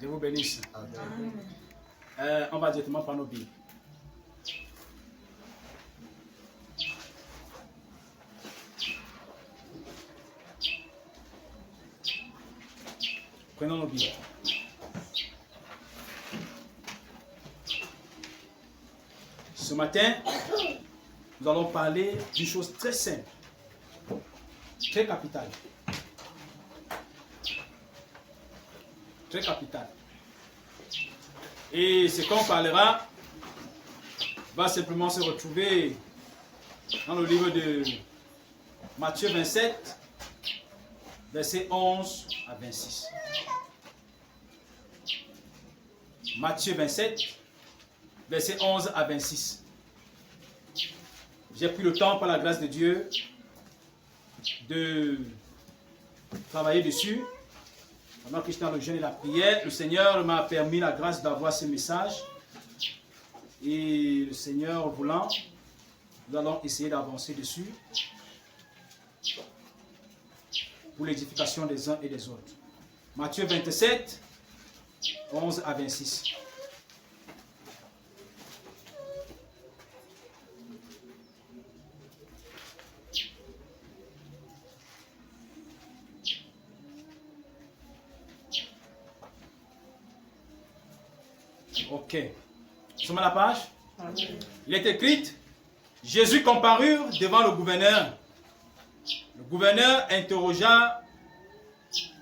Dieu vous bénisse. Amen. On va directement par nos Bibles. Prenons nos Bibles. Ce matin, nous allons parler d'une chose très simple, très capitale. Très capitale. Et ce qu'on parlera va simplement se retrouver dans le livre de Matthieu 27, versets 11 à 26. Matthieu 27, versets 11 à 26. J'ai pris le temps, par la grâce de Dieu, de travailler dessus. Pendant que j'étais dans le jeûne et la prière, le Seigneur m'a permis la grâce d'avoir ce message. Et le Seigneur voulant, nous allons essayer d'avancer dessus pour l'édification des uns et des autres. Matthieu 27, 11 à 26. Ok. Nous sommes à la page. Amen. Il est écrit, Jésus comparut devant le gouverneur. Le gouverneur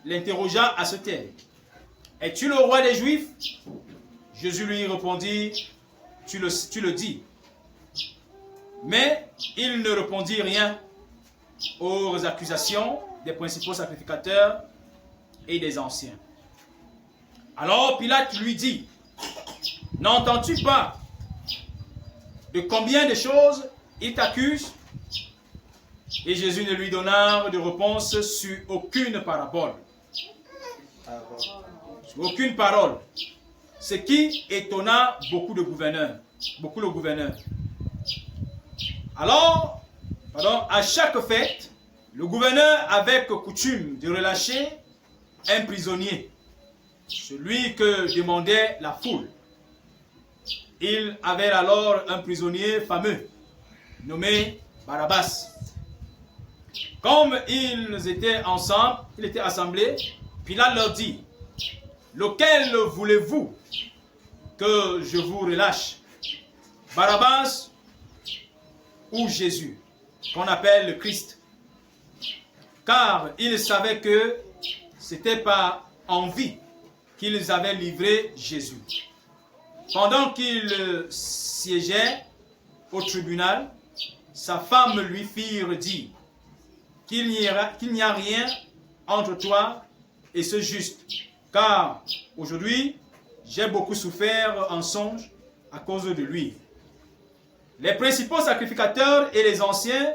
l'interrogea à ce terme. Es-tu le roi des Juifs? Jésus lui répondit, tu le dis. Mais il ne répondit rien aux accusations des principaux sacrificateurs et des anciens. Alors Pilate lui dit, n'entends-tu pas de combien de choses il t'accuse? Et Jésus ne lui donna de réponse sur aucune parabole. Sur aucune parole. Ce qui étonna beaucoup le gouverneur. Alors, à chaque fête, le gouverneur avait coutume de relâcher un prisonnier, celui que demandait la foule. Il avait alors un prisonnier fameux, nommé Barabbas. Comme ils étaient ensemble, ils étaient assemblés, Pilate leur dit, lequel voulez-vous que je vous relâche? Barabbas ou Jésus, qu'on appelle le Christ? Car ils savaient que c'était par envie qu'ils avaient livré Jésus. Pendant qu'il siégeait au tribunal, sa femme lui fit dire qu'il n'y a rien entre toi et ce juste, car aujourd'hui j'ai beaucoup souffert en songe à cause de lui. Les principaux sacrificateurs et les anciens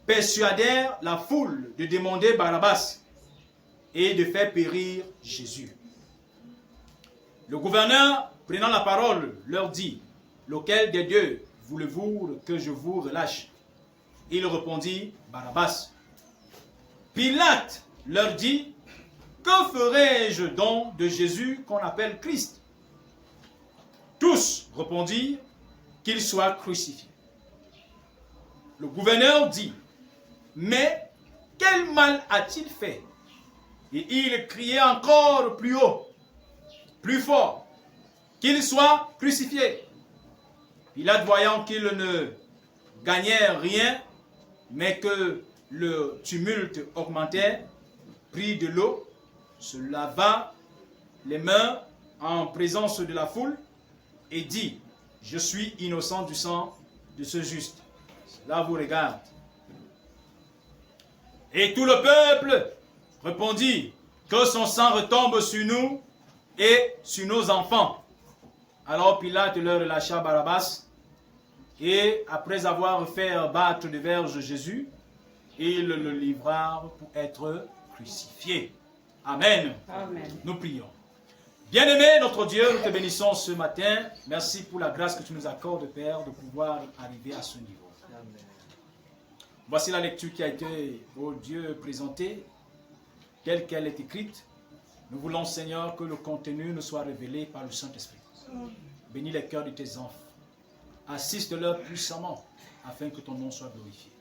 persuadèrent la foule de demander Barabbas et de faire périr Jésus. Le gouverneur, prenant la parole, leur dit, lequel des deux voulez-vous que je vous relâche? Il répondit, Barabbas. Pilate leur dit, que ferai-je donc de Jésus qu'on appelle Christ? Tous répondirent, qu'il soit crucifié. Le gouverneur dit, mais quel mal a-t-il fait? Et il criait encore plus haut, plus fort, qu'il soit crucifié. Pilate, voyant qu'il ne gagnait rien, mais que le tumulte augmentait, prit de l'eau, se lava les mains en présence de la foule et dit, je suis innocent du sang de ce juste. Cela vous regarde. Et tout le peuple répondit, que son sang retombe sur nous et sur nos enfants. Alors Pilate leur relâcha Barabbas, et après avoir fait battre de verges Jésus, ils le livrèrent pour être crucifié. Amen. Amen. Nous prions. Bien-aimé notre Dieu, nous te bénissons ce matin. Merci pour la grâce que tu nous accordes, Père, de pouvoir arriver à ce niveau. Amen. Voici la lecture qui a été, oh Dieu, présentée, telle qu'elle est écrite. Nous voulons, Seigneur, que le contenu nous soit révélé par le Saint-Esprit. Bénis les cœurs de tes enfants. Assiste-leur puissamment afin que ton nom soit glorifié.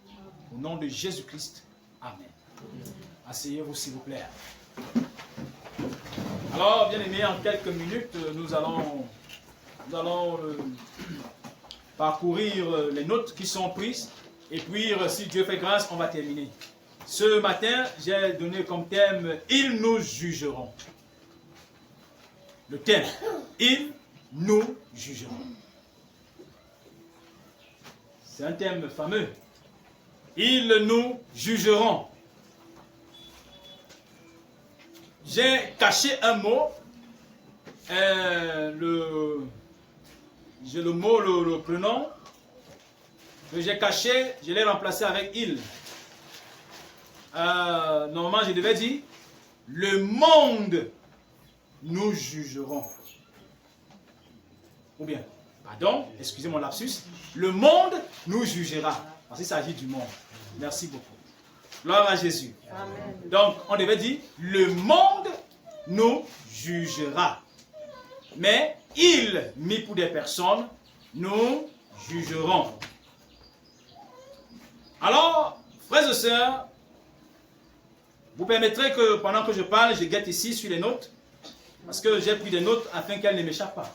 Au nom de Jésus-Christ, Amen. Asseyez-vous, s'il vous plaît. Alors, bien aimés, en quelques minutes, nous allons parcourir les notes qui sont prises. Et puis, si Dieu fait grâce, on va terminer. Ce matin, j'ai donné comme thème « Ils nous jugeront ». Le thème « Ils nous jugeront ». C'est un thème fameux. « Ils nous jugeront ». J'ai caché un mot. J'ai le mot, le prénom. Que j'ai caché, je l'ai remplacé avec « il ». Normalement, je devais dire « le monde nous jugeront ». Ou bien, pardon, excusez mon lapsus, « le monde nous jugera ». Parce qu'il s'agit du monde. Merci beaucoup. Gloire à Jésus. Amen. Donc, on devait dire « le monde nous jugera ». Mais « il » mis pour des personnes, nous jugeront. Alors, frères et sœurs, vous permettrez que pendant que je parle, je guette ici sur les notes, parce que j'ai pris des notes afin qu'elles ne m'échappent pas.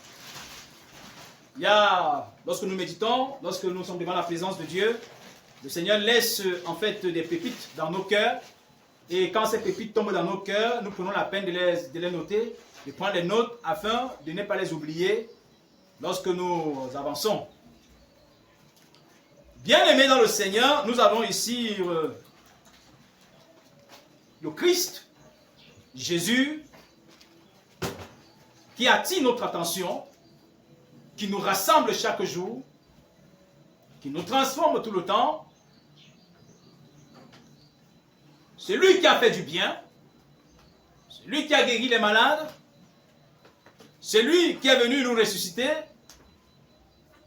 Il y a, lorsque nous méditons, lorsque nous sommes devant la présence de Dieu, le Seigneur laisse en fait des pépites dans nos cœurs, et quand ces pépites tombent dans nos cœurs, nous prenons la peine de les noter, de prendre les notes afin de ne pas les oublier lorsque nous avançons. Bien-aimés dans le Seigneur, nous avons ici le Christ, Jésus, qui attire notre attention, qui nous rassemble chaque jour, qui nous transforme tout le temps. C'est lui qui a fait du bien, c'est lui qui a guéri les malades, c'est lui qui est venu nous ressusciter,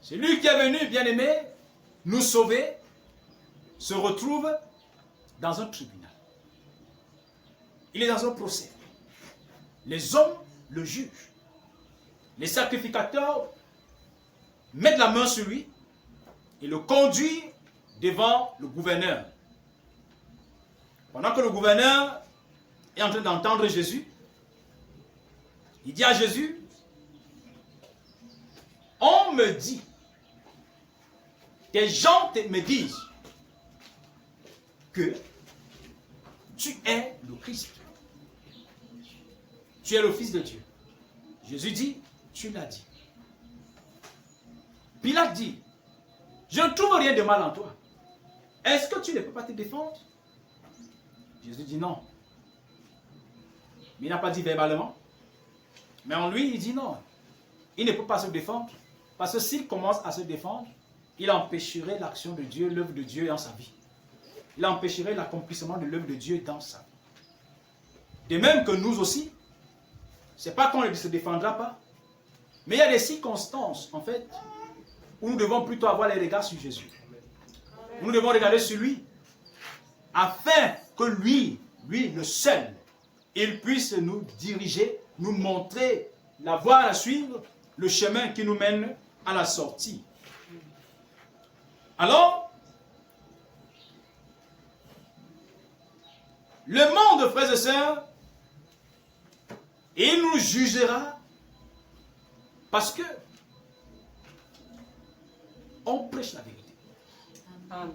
c'est lui qui est venu, bien-aimé, nous sauver, se retrouve dans un tribunal. Il est dans un procès. Les hommes le jugent. Les sacrificateurs mettent la main sur lui et le conduisent devant le gouverneur. Pendant que le gouverneur est en train d'entendre Jésus, il dit à Jésus, « On me dit, des gens me disent que tu es le Christ. Tu es le Fils de Dieu. » Jésus dit, « Tu l'as dit. » Pilate dit, « Je ne trouve rien de mal en toi. Est-ce que tu ne peux pas te défendre? » Jésus dit non. Mais il n'a pas dit verbalement. Mais en lui, il dit non. Il ne peut pas se défendre. Parce que s'il commence à se défendre, il empêcherait l'action de Dieu, l'œuvre de Dieu dans sa vie. Il empêcherait l'accomplissement de l'œuvre de Dieu dans sa vie. De même que nous aussi, ce n'est pas qu'on ne se défendra pas, mais il y a des circonstances, en fait, où nous devons plutôt avoir les regards sur Jésus. Nous devons regarder sur lui, afin que lui, le seul, il puisse nous diriger, nous montrer la voie à suivre, le chemin qui nous mène à la sortie. Alors, le monde, frères et sœurs, il nous jugera parce que on prêche la vérité. Amen.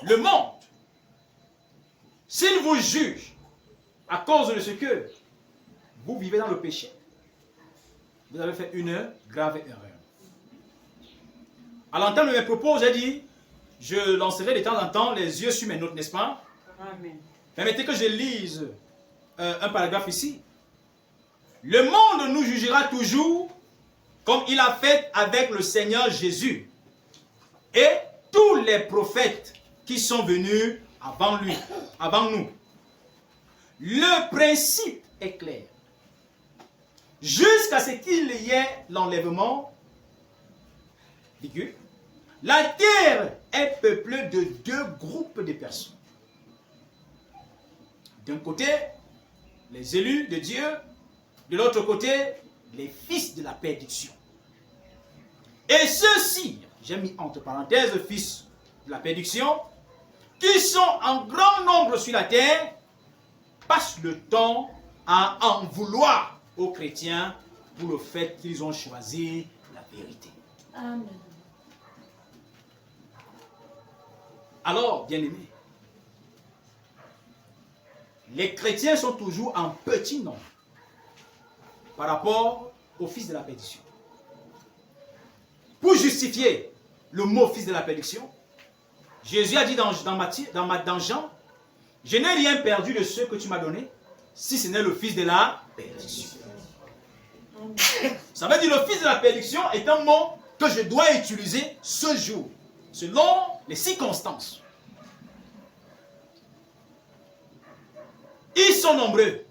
Le monde, s'il vous juge à cause de ce que vous vivez dans le péché, vous avez fait une grave erreur. À l'entendre de mes propos, j'ai dit, je lancerai de temps en temps les yeux sur mes notes, n'est-ce pas? Amen. Permettez que je lise un paragraphe ici. Le monde nous jugera toujours comme il a fait avec le Seigneur Jésus et tous les prophètes qui sont venus avant lui, avant nous. Le principe est clair. Jusqu'à ce qu'il y ait l'enlèvement, la terre est peuplée de deux groupes de personnes. D'un côté, les élus de Dieu. De l'autre côté, les fils de la perdition. Et ceux-ci, j'ai mis entre parenthèses fils de la perdition, qui sont en grand nombre sur la terre, passent le temps à en vouloir aux chrétiens pour le fait qu'ils ont choisi la vérité. Amen. Alors, bien-aimés, les chrétiens sont toujours en petit nombre par rapport aux fils de la perdition. Pour justifier le mot fils de la perdition, Jésus a dit dans Jean, je n'ai rien perdu de ce que tu m'as donné, si ce n'est le fils de la perdition. Ça veut dire le fils de la perdiction est un mot que je dois utiliser ce jour, selon les circonstances. Ils sont nombreux.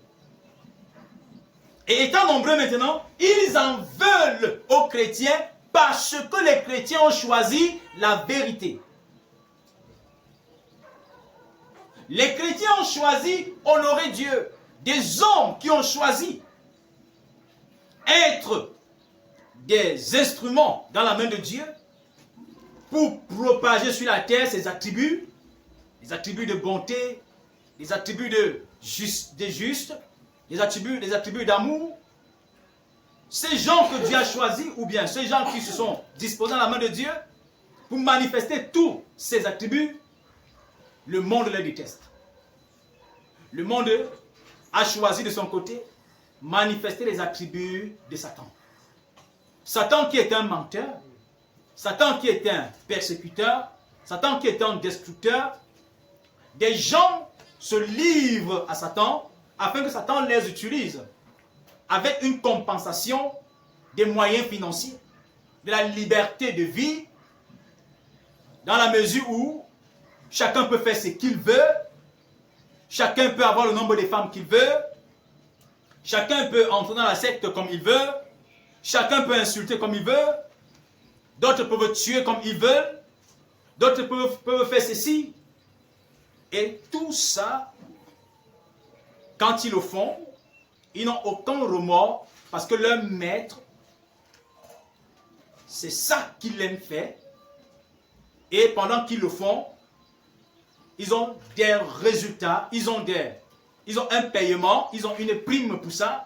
Et étant nombreux maintenant, ils en veulent aux chrétiens parce que les chrétiens ont choisi la vérité. Les chrétiens ont choisi honorer Dieu. Des hommes qui ont choisi être des instruments dans la main de Dieu pour propager sur la terre ses attributs, les attributs de bonté, les attributs des justes, les attributs d'amour. Ces gens que Dieu a choisis, ou bien ces gens qui se sont disposés dans la main de Dieu pour manifester tous ces attributs, le monde les déteste. Le monde a choisi de son côté manifester les attributs de Satan. Satan qui est un menteur, Satan qui est un persécuteur, Satan qui est un destructeur. Des gens se livrent à Satan afin que Satan les utilise avec une compensation des moyens financiers, de la liberté de vie, dans la mesure où chacun peut faire ce qu'il veut, chacun peut avoir le nombre de femmes qu'il veut, chacun peut entrer dans la secte comme il veut, chacun peut insulter comme il veut, d'autres peuvent tuer comme ils veulent, d'autres peuvent faire ceci. Et tout ça, quand ils le font, ils n'ont aucun remords parce que leur maître, c'est ça qu'il aime faire. Et pendant qu'ils le font, ils ont des résultats, ils ont un paiement, ils ont une prime pour ça.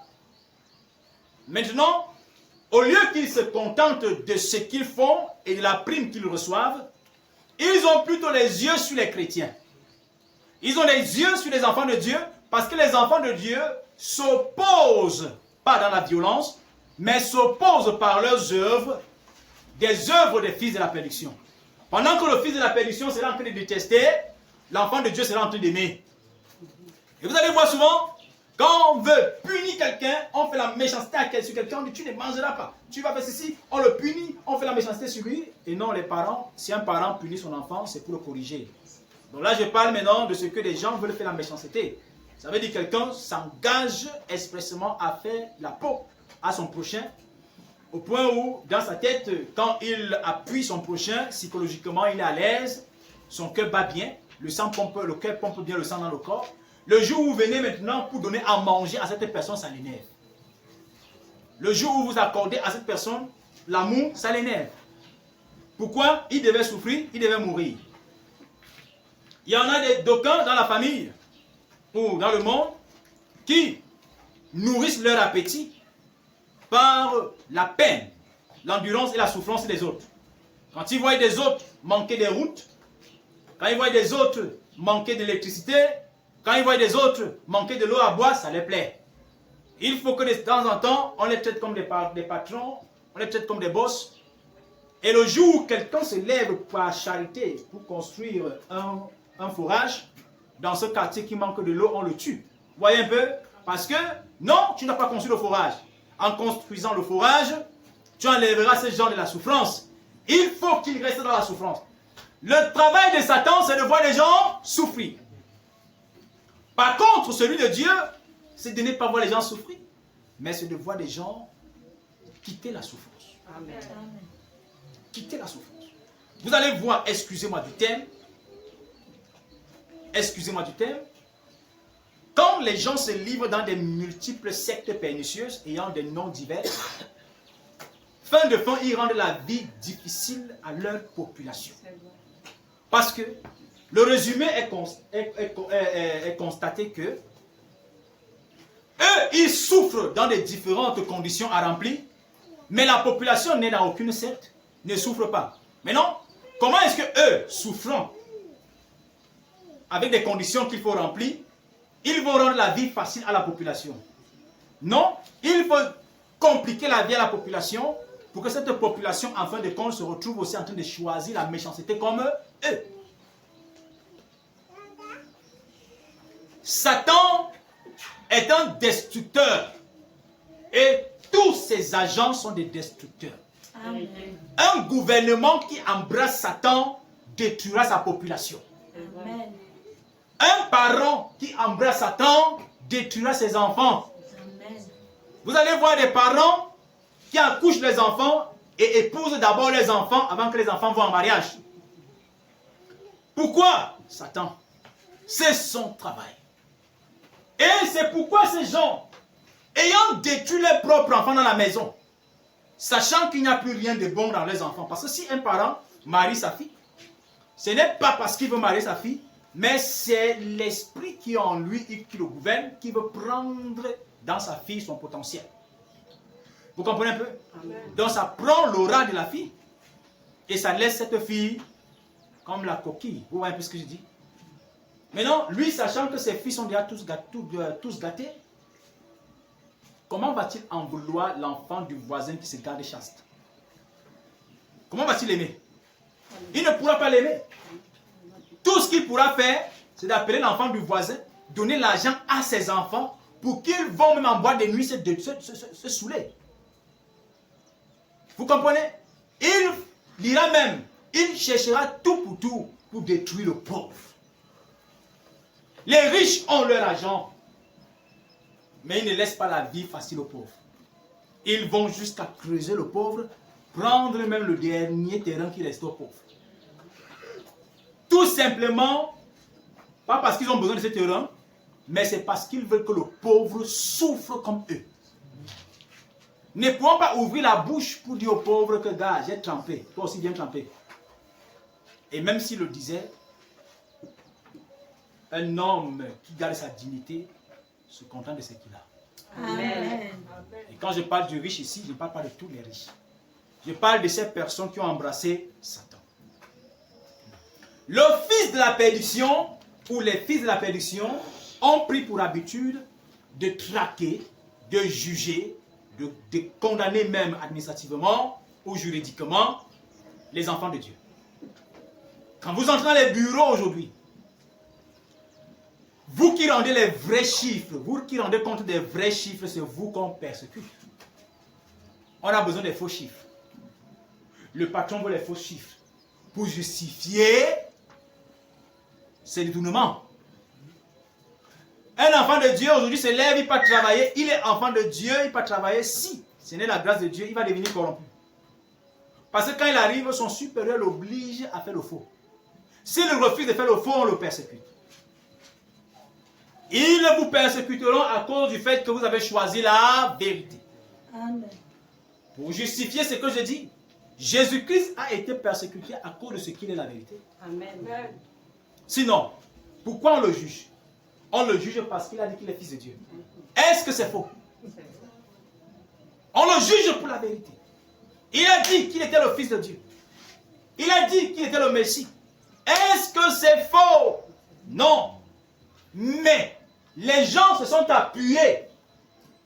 Maintenant, au lieu qu'ils se contentent de ce qu'ils font et de la prime qu'ils reçoivent, ils ont plutôt les yeux sur les chrétiens. Ils ont les yeux sur les enfants de Dieu parce que les enfants de Dieu s'opposent, pas dans la violence, mais s'opposent par leurs œuvres, des œuvres des fils de la perdition. Pendant que le fils de la perdition sera en train de détester, l'enfant de Dieu sera en train d'aimer. Et vous allez voir souvent, quand on veut punir quelqu'un, on fait la méchanceté sur quelqu'un, on dit tu ne mangeras pas, tu vas faire ceci, on le punit, on fait la méchanceté sur lui. Et non, les parents, si un parent punit son enfant, c'est pour le corriger. Donc là, je parle maintenant de ce que les gens veulent faire la méchanceté. Ça veut dire que quelqu'un s'engage expressément à faire la peau à son prochain, au point où, dans sa tête, quand il appuie son prochain, psychologiquement, il est à l'aise, son cœur bat bien, le cœur pompe bien le sang dans le corps. Le jour où vous venez maintenant pour donner à manger à cette personne, ça l'énerve. Le jour où vous accordez à cette personne l'amour, ça l'énerve. Pourquoi? Il devait souffrir, il devait mourir. Il y en a d'aucuns dans la famille ou dans le monde qui nourrissent leur appétit par la peine, l'endurance et la souffrance des autres. Quand ils voient des autres manquer des routes, quand ils voient des autres manquer d'électricité, quand ils voient des autres manquer de l'eau à boire, ça les plaît. Il faut que de temps en temps, on les traite comme des patrons, on les traite comme des boss. Et le jour où quelqu'un se lève par charité pour construire un forage, dans ce quartier qui manque de l'eau, on le tue. Vous voyez un peu? Parce que, non, tu n'as pas construit le forage. En construisant le forage, tu enlèveras ces gens de la souffrance. Il faut qu'ils restent dans la souffrance. Le travail de Satan, c'est de voir les gens souffrir. Par contre, celui de Dieu, c'est de ne pas voir les gens souffrir, mais c'est de voir les gens quitter la souffrance. Amen. Quitter la souffrance. Vous allez voir, excusez-moi du thème, quand les gens se livrent dans des multiples sectes pernicieuses ayant des noms divers, fin de fin, ils rendent la vie difficile à leur population. Parce que le résumé est constaté que eux, ils souffrent dans des différentes conditions à remplir, mais la population n'est dans aucune secte, ne souffre pas. Mais non, comment est-ce que eux, souffrant, avec des conditions qu'il faut remplir, ils vont rendre la vie facile à la population? Non, il faut compliquer la vie à la population pour que cette population, en fin de compte, se retrouve aussi en train de choisir la méchanceté comme eux. Satan est un destructeur et tous ses agents sont des destructeurs. Amen. Un gouvernement qui embrasse Satan détruira sa population. Amen. Un parent qui embrasse Satan détruira ses enfants. Amen. Vous allez voir des parents qui accouchent les enfants et épousent d'abord les enfants avant que les enfants vont en mariage. Pourquoi? Satan. C'est son travail. Et c'est pourquoi ces gens, ayant détruit leurs propres enfants dans la maison, sachant qu'il n'y a plus rien de bon dans leurs enfants, parce que si un parent marie sa fille, ce n'est pas parce qu'il veut marier sa fille, mais c'est l'esprit qui est en lui et qui le gouverne, qui veut prendre dans sa fille son potentiel. Vous comprenez un peu? Amen. Donc ça prend l'aura de la fille et ça laisse cette fille comme la coquille. Vous voyez un peu ce que je dis? Maintenant, lui, sachant que ses filles sont déjà tous gâtés, comment va-t-il en vouloir l'enfant du voisin qui se garde chaste? Comment va-t-il l'aimer? Il ne pourra pas l'aimer. Tout ce qu'il pourra faire, c'est d'appeler l'enfant du voisin, donner l'argent à ses enfants pour qu'ils vont même en boîte de nuit se saouler. Vous comprenez? Il ira même, il cherchera tout pour détruire le pauvre. Les riches ont leur argent, mais ils ne laissent pas la vie facile aux pauvres. Ils vont jusqu'à creuser le pauvre, prendre même le dernier terrain qui reste aux pauvres. Tout simplement, pas parce qu'ils ont besoin de ce terrain, mais c'est parce qu'ils veulent que le pauvre souffre comme eux. Ne pouvons pas ouvrir la bouche pour dire au pauvre que gars, j'ai trempé, toi aussi viens tremper. Et même s'il le disait, un homme qui garde sa dignité se contente de ce qu'il a. Amen. Et quand je parle du riche ici, je ne parle pas de tous les riches. Je parle de ces personnes qui ont embrassé Satan. Le fils de la perdition ou les fils de la perdition ont pris pour habitude de traquer, de juger, de condamner même administrativement ou juridiquement les enfants de Dieu. Quand vous entrez dans les bureaux aujourd'hui, vous qui rendez les vrais chiffres, vous qui rendez compte des vrais chiffres, c'est vous qu'on persécute. On a besoin des faux chiffres. Le patron veut les faux chiffres pour justifier ses détournements. Un enfant de Dieu aujourd'hui se lève, il ne peut pas travailler. Il est enfant de Dieu, il ne peut pas travailler. Si ce n'est la grâce de Dieu, il va devenir corrompu. Parce que quand il arrive, son supérieur l'oblige à faire le faux. S'il refuse de faire le faux, on le persécute. Ils vous persécuteront à cause du fait que vous avez choisi la vérité. Amen. Pour justifier ce que je dis, Jésus-Christ a été persécuté à cause de ce qu'il est la vérité. Amen. Sinon, pourquoi on le juge? On le juge parce qu'il a dit qu'il est fils de Dieu. Est-ce que c'est faux? On le juge pour la vérité. Il a dit qu'il était le fils de Dieu. Il a dit qu'il était le Messie. Est-ce que c'est faux? Non. Mais les gens se sont appuyés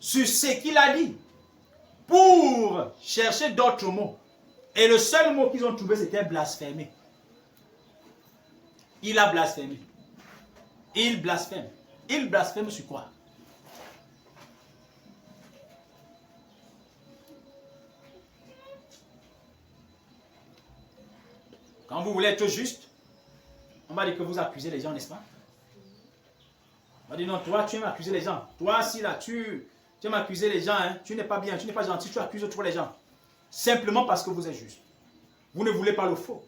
sur ce qu'il a dit pour chercher d'autres mots. Et le seul mot qu'ils ont trouvé, c'était blasphémer. Il a blasphémé. Il blasphème. Il blasphème sur quoi? Quand vous voulez être juste, on va dire que vous accusez les gens, n'est-ce pas? On va dire non, toi tu aimes accuser les gens. Toi si là tu aimes accuser les gens, hein, tu n'es pas bien, tu n'es pas gentil, tu accuses trop les gens. Simplement parce que vous êtes juste. Vous ne voulez pas le faux.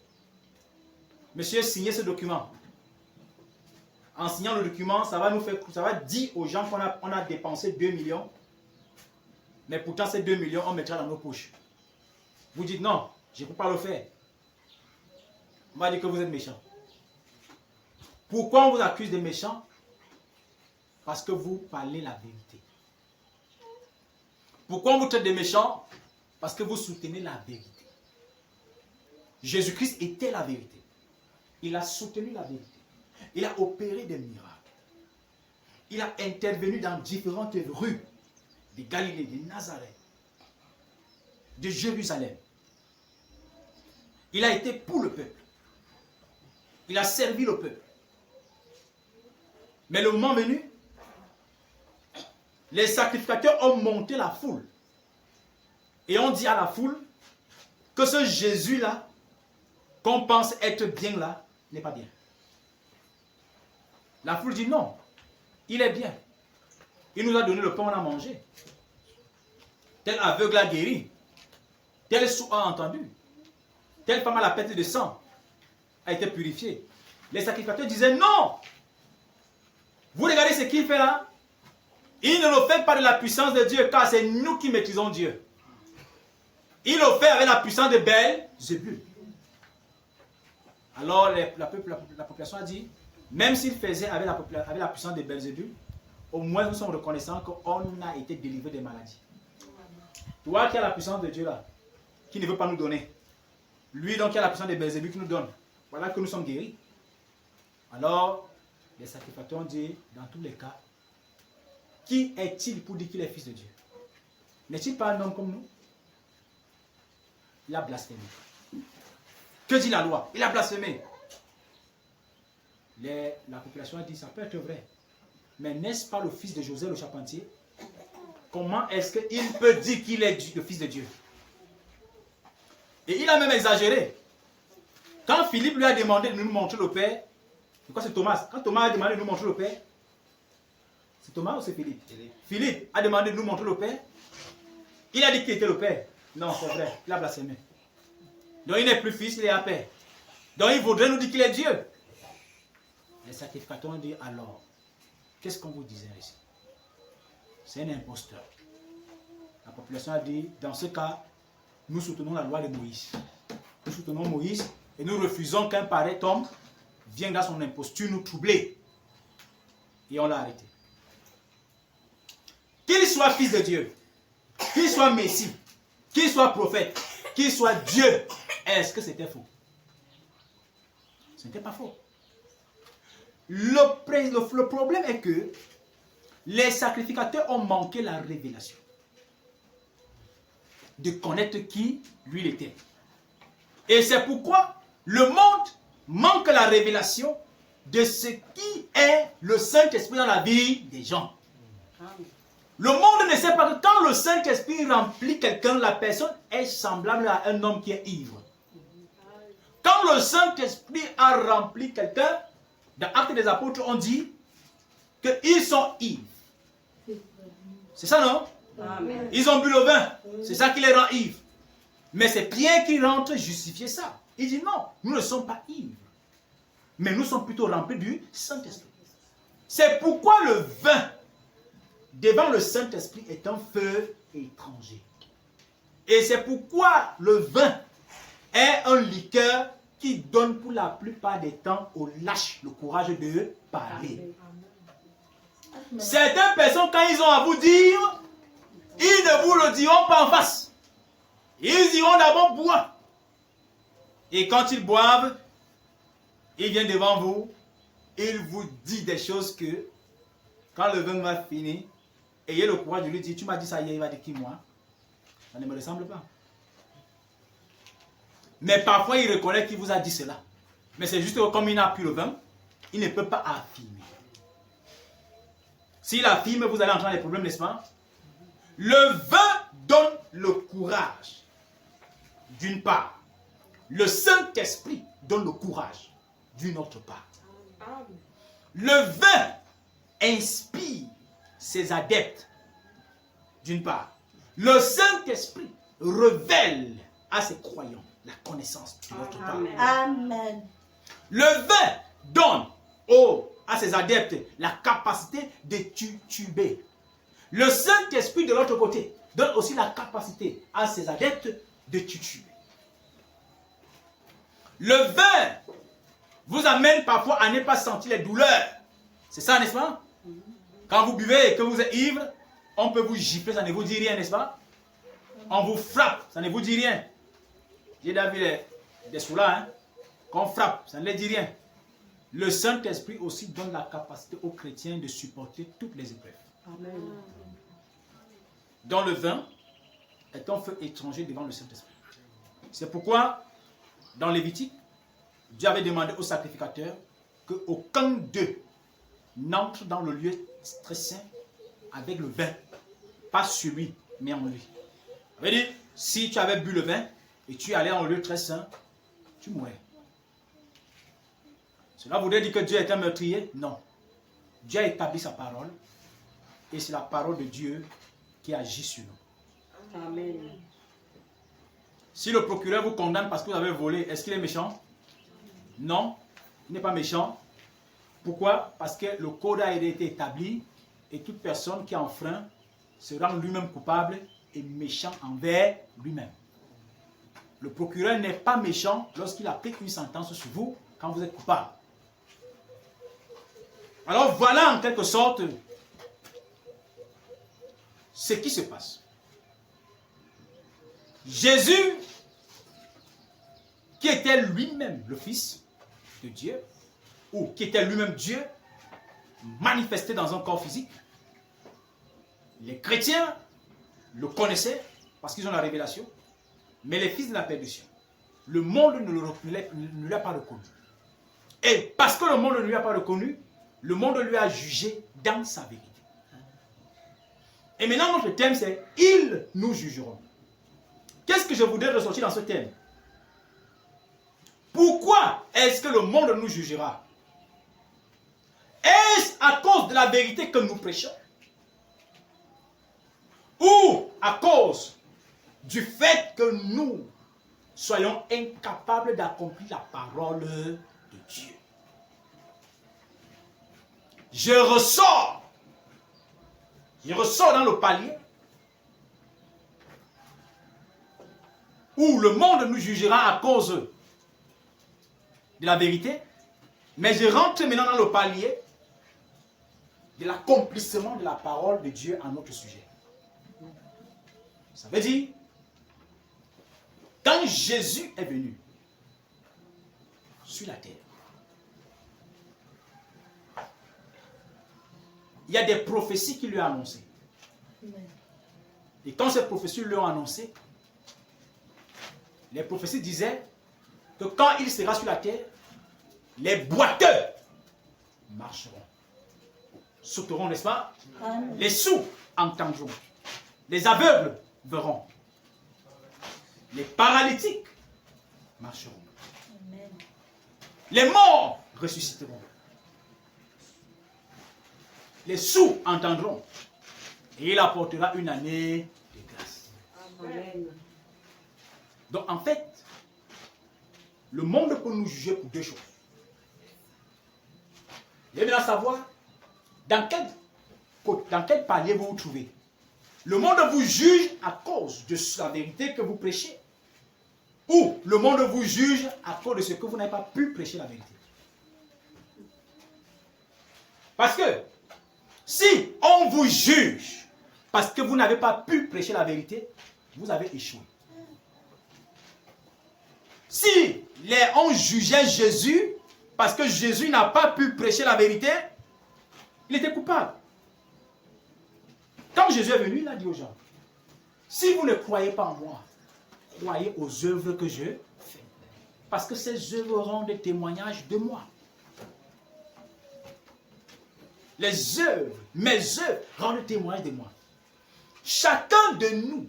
Monsieur, signez ce document. en signant le document, ça va dire aux gens qu'on a dépensé 2 millions. Mais pourtant, ces 2 millions, on mettra dans nos poches. Vous dites non, je ne peux pas le faire. On va dire que vous êtes méchant. Pourquoi on vous accuse de méchant? Parce que vous parlez la vérité. Pourquoi on vous traite de méchant? Parce que vous soutenez la vérité. Jésus-Christ était la vérité. Il a soutenu la vérité. Il a opéré des miracles. Il a intervenu dans différentes rues de Galilée, de Nazareth, de Jérusalem. Il a été pour le peuple. Il a servi le peuple. Mais le moment venu, les sacrificateurs ont monté la foule. Et ont dit à la foule que ce Jésus-là, qu'on pense être bien là, n'est pas bien. La foule dit non, il est bien. Il nous a donné le pain, on a mangé. Tel aveugle a guéri. Tel sourd a entendu. Telle femme à la perte de sang a été purifiée. Les sacrificateurs disaient non. Vous regardez ce qu'il fait là. Il ne le fait pas de la puissance de Dieu, car c'est nous qui maîtrisons Dieu. Il le fait avec la puissance de Belzébul. Alors la population a dit, même s'il faisait avec la puissance de Belzébul, au moins nous sommes reconnaissants qu'on a été délivré des maladies. Toi qui as la puissance de Dieu là, qui ne veut pas nous donner. Lui donc qui a la puissance de Belzébul qui nous donne. Voilà que nous sommes guéris. Alors, les sacrificateurs ont dit, dans tous les cas, qui est-il pour dire qu'il est fils de Dieu? N'est-il pas un homme comme nous? Il a blasphémé. Que dit la loi? Il a blasphémé. La population a dit, ça peut être vrai. Mais n'est-ce pas le fils de Joseph le charpentier? Comment est-ce qu'il peut dire qu'il est le fils de Dieu? Et il a même exagéré. Quand Philippe lui a demandé de nous montrer le Père, c'est quoi, c'est Thomas? Quand Thomas a demandé de nous montrer le Père, c'est Thomas ou c'est Philippe? Philippe a demandé de nous montrer le Père. Il a dit qu'il était le Père. Non, c'est vrai, il a blasphémé. Donc il n'est plus fils, il est à Père. Donc il voudrait nous dire qu'il est Dieu. Les sacrificateurs ont dit alors, qu'est-ce qu'on vous disait ici? C'est un imposteur. La population a dit, dans ce cas, nous soutenons la loi de Moïse. Nous soutenons Moïse et nous refusons qu'un pareil homme vienne dans son imposture nous troubler. Et on l'a arrêté. Qu'il soit fils de Dieu, qu'il soit Messie, qu'il soit prophète, qu'il soit Dieu, est-ce que c'était faux? Ce n'était pas faux. Le problème est que les sacrificateurs ont manqué la révélation de connaître qui lui était. Et c'est pourquoi le monde manque la révélation de ce qui est le Saint-Esprit dans la vie des gens. Le monde ne sait pas que quand le Saint-Esprit remplit quelqu'un, la personne est semblable à un homme qui est ivre. Quand le Saint-Esprit a rempli quelqu'un, dans Actes des Apôtres, on dit qu'ils sont ivres. C'est ça, non? Amen. Ils ont bu le vin. C'est ça qui les rend ivres. Mais c'est Pierre qui rentre justifier ça. Il dit non, nous ne sommes pas ivres. Mais nous sommes plutôt remplis du Saint-Esprit. C'est pourquoi le vin devant le Saint-Esprit est un feu étranger. Et c'est pourquoi le vin est un liqueur qui donne pour la plupart des temps aux lâches le courage de parler. Certaines personnes, quand ils ont à vous dire, ils ne vous le diront pas en face. Ils iront d'abord boire. Et quand ils boivent, ils viennent devant vous, ils vous disent des choses que, quand le vin va finir, ayez le courage de lui dire, tu m'as dit ça hier, il va dire qui moi? Ça ne me ressemble pas. Mais parfois il reconnaît qu'il vous a dit cela. Mais c'est juste que comme il n'a plus le vin, il ne peut pas affirmer. S'il affirme, vous allez entrer dans les problèmes, n'est-ce pas? Le vin donne le courage. D'une part. Le Saint-Esprit donne le courage. D'une autre part. Le vin inspire ses adeptes. D'une part. Le Saint-Esprit révèle à ses croyants la connaissance de notre part. Amen. Le vin donne aux à ses adeptes la capacité de tituber. Le Saint-Esprit de l'autre côté donne aussi la capacité à ses adeptes de tituber. Le vin vous amène parfois à ne pas sentir les douleurs. C'est ça, n'est-ce pas? Quand vous buvez et que vous êtes ivre, on peut vous gifler, ça ne vous dit rien, n'est-ce pas? On vous frappe, ça ne vous dit rien. J'ai déjà vu des sous-là, hein? Qu'on frappe, ça ne les dit rien. Le Saint-Esprit aussi donne la capacité aux chrétiens de supporter toutes les épreuves. Amen. Dans le vin est un feu étranger devant le Saint-Esprit. C'est pourquoi, dans Lévitique, Dieu avait demandé aux sacrificateurs qu'aucun d'eux n'entre dans le lieu très saint avec le vin. Pas sur lui, mais en lui. Ça veut dire, si tu avais bu le vin et tu allais en lieu très saint, tu mourrais. Cela voudrait dire que Dieu est un meurtrier? Non. Dieu a établi sa parole et c'est la parole de Dieu qui agit sur nous. Amen. Si le procureur vous condamne parce que vous avez volé, est-ce qu'il est méchant? Non, il n'est pas méchant. Pourquoi? Parce que le code a été établi et toute personne qui enfreint se rend lui-même coupable et méchant envers lui-même. Le procureur n'est pas méchant lorsqu'il applique une sentence sur vous quand vous êtes coupable. Alors voilà en quelque sorte ce qui se passe. Jésus, qui était lui-même le Fils de Dieu, ou qui était lui-même Dieu, manifesté dans un corps physique, les chrétiens le connaissaient parce qu'ils ont la révélation, mais les fils de la perdition, le monde ne l'a pas reconnu. Et parce que le monde ne lui a pas reconnu, le monde lui a jugé dans sa vérité. Et maintenant, notre thème, c'est « Ils nous jugeront ». Qu'est-ce que je voudrais ressortir dans ce thème? Pourquoi est-ce que le monde nous jugera? Est-ce à cause de la vérité que nous prêchons? Ou à cause du fait que nous soyons incapables d'accomplir la parole de Dieu? Je ressors dans le palier où le monde nous jugera à cause de la vérité, mais je rentre maintenant dans le palier de l'accomplissement de la parole de Dieu à notre sujet. Ça veut dire, quand Jésus est venu sur la terre, il y a des prophéties qui lui ont annoncé. Et quand ces prophéties lui ont annoncé, les prophéties disaient que quand il sera sur la terre, les boiteux marcheront, sauteront, n'est-ce pas? Amen. Les sourds entendront, les aveugles verront, les paralytiques marcheront, Amen. les morts ressusciteront, les sourds entendront, et il apportera une année de grâce. Amen. Donc en fait, le monde peut nous juger pour deux choses. Vous allez savoir dans quel palier vous vous trouvez. Le monde vous juge à cause de la vérité que vous prêchez. Ou le monde vous juge à cause de ce que vous n'avez pas pu prêcher la vérité. Parce que si on vous juge parce que vous n'avez pas pu prêcher la vérité, vous avez échoué. Si on jugeait Jésus parce que Jésus n'a pas pu prêcher la vérité, il était coupable. Quand Jésus est venu, il a dit aux gens, si vous ne croyez pas en moi, croyez aux œuvres que je fais. Parce que ces œuvres rendent témoignage de moi. Les œuvres, mes œuvres rendent témoignage de moi. Chacun de nous,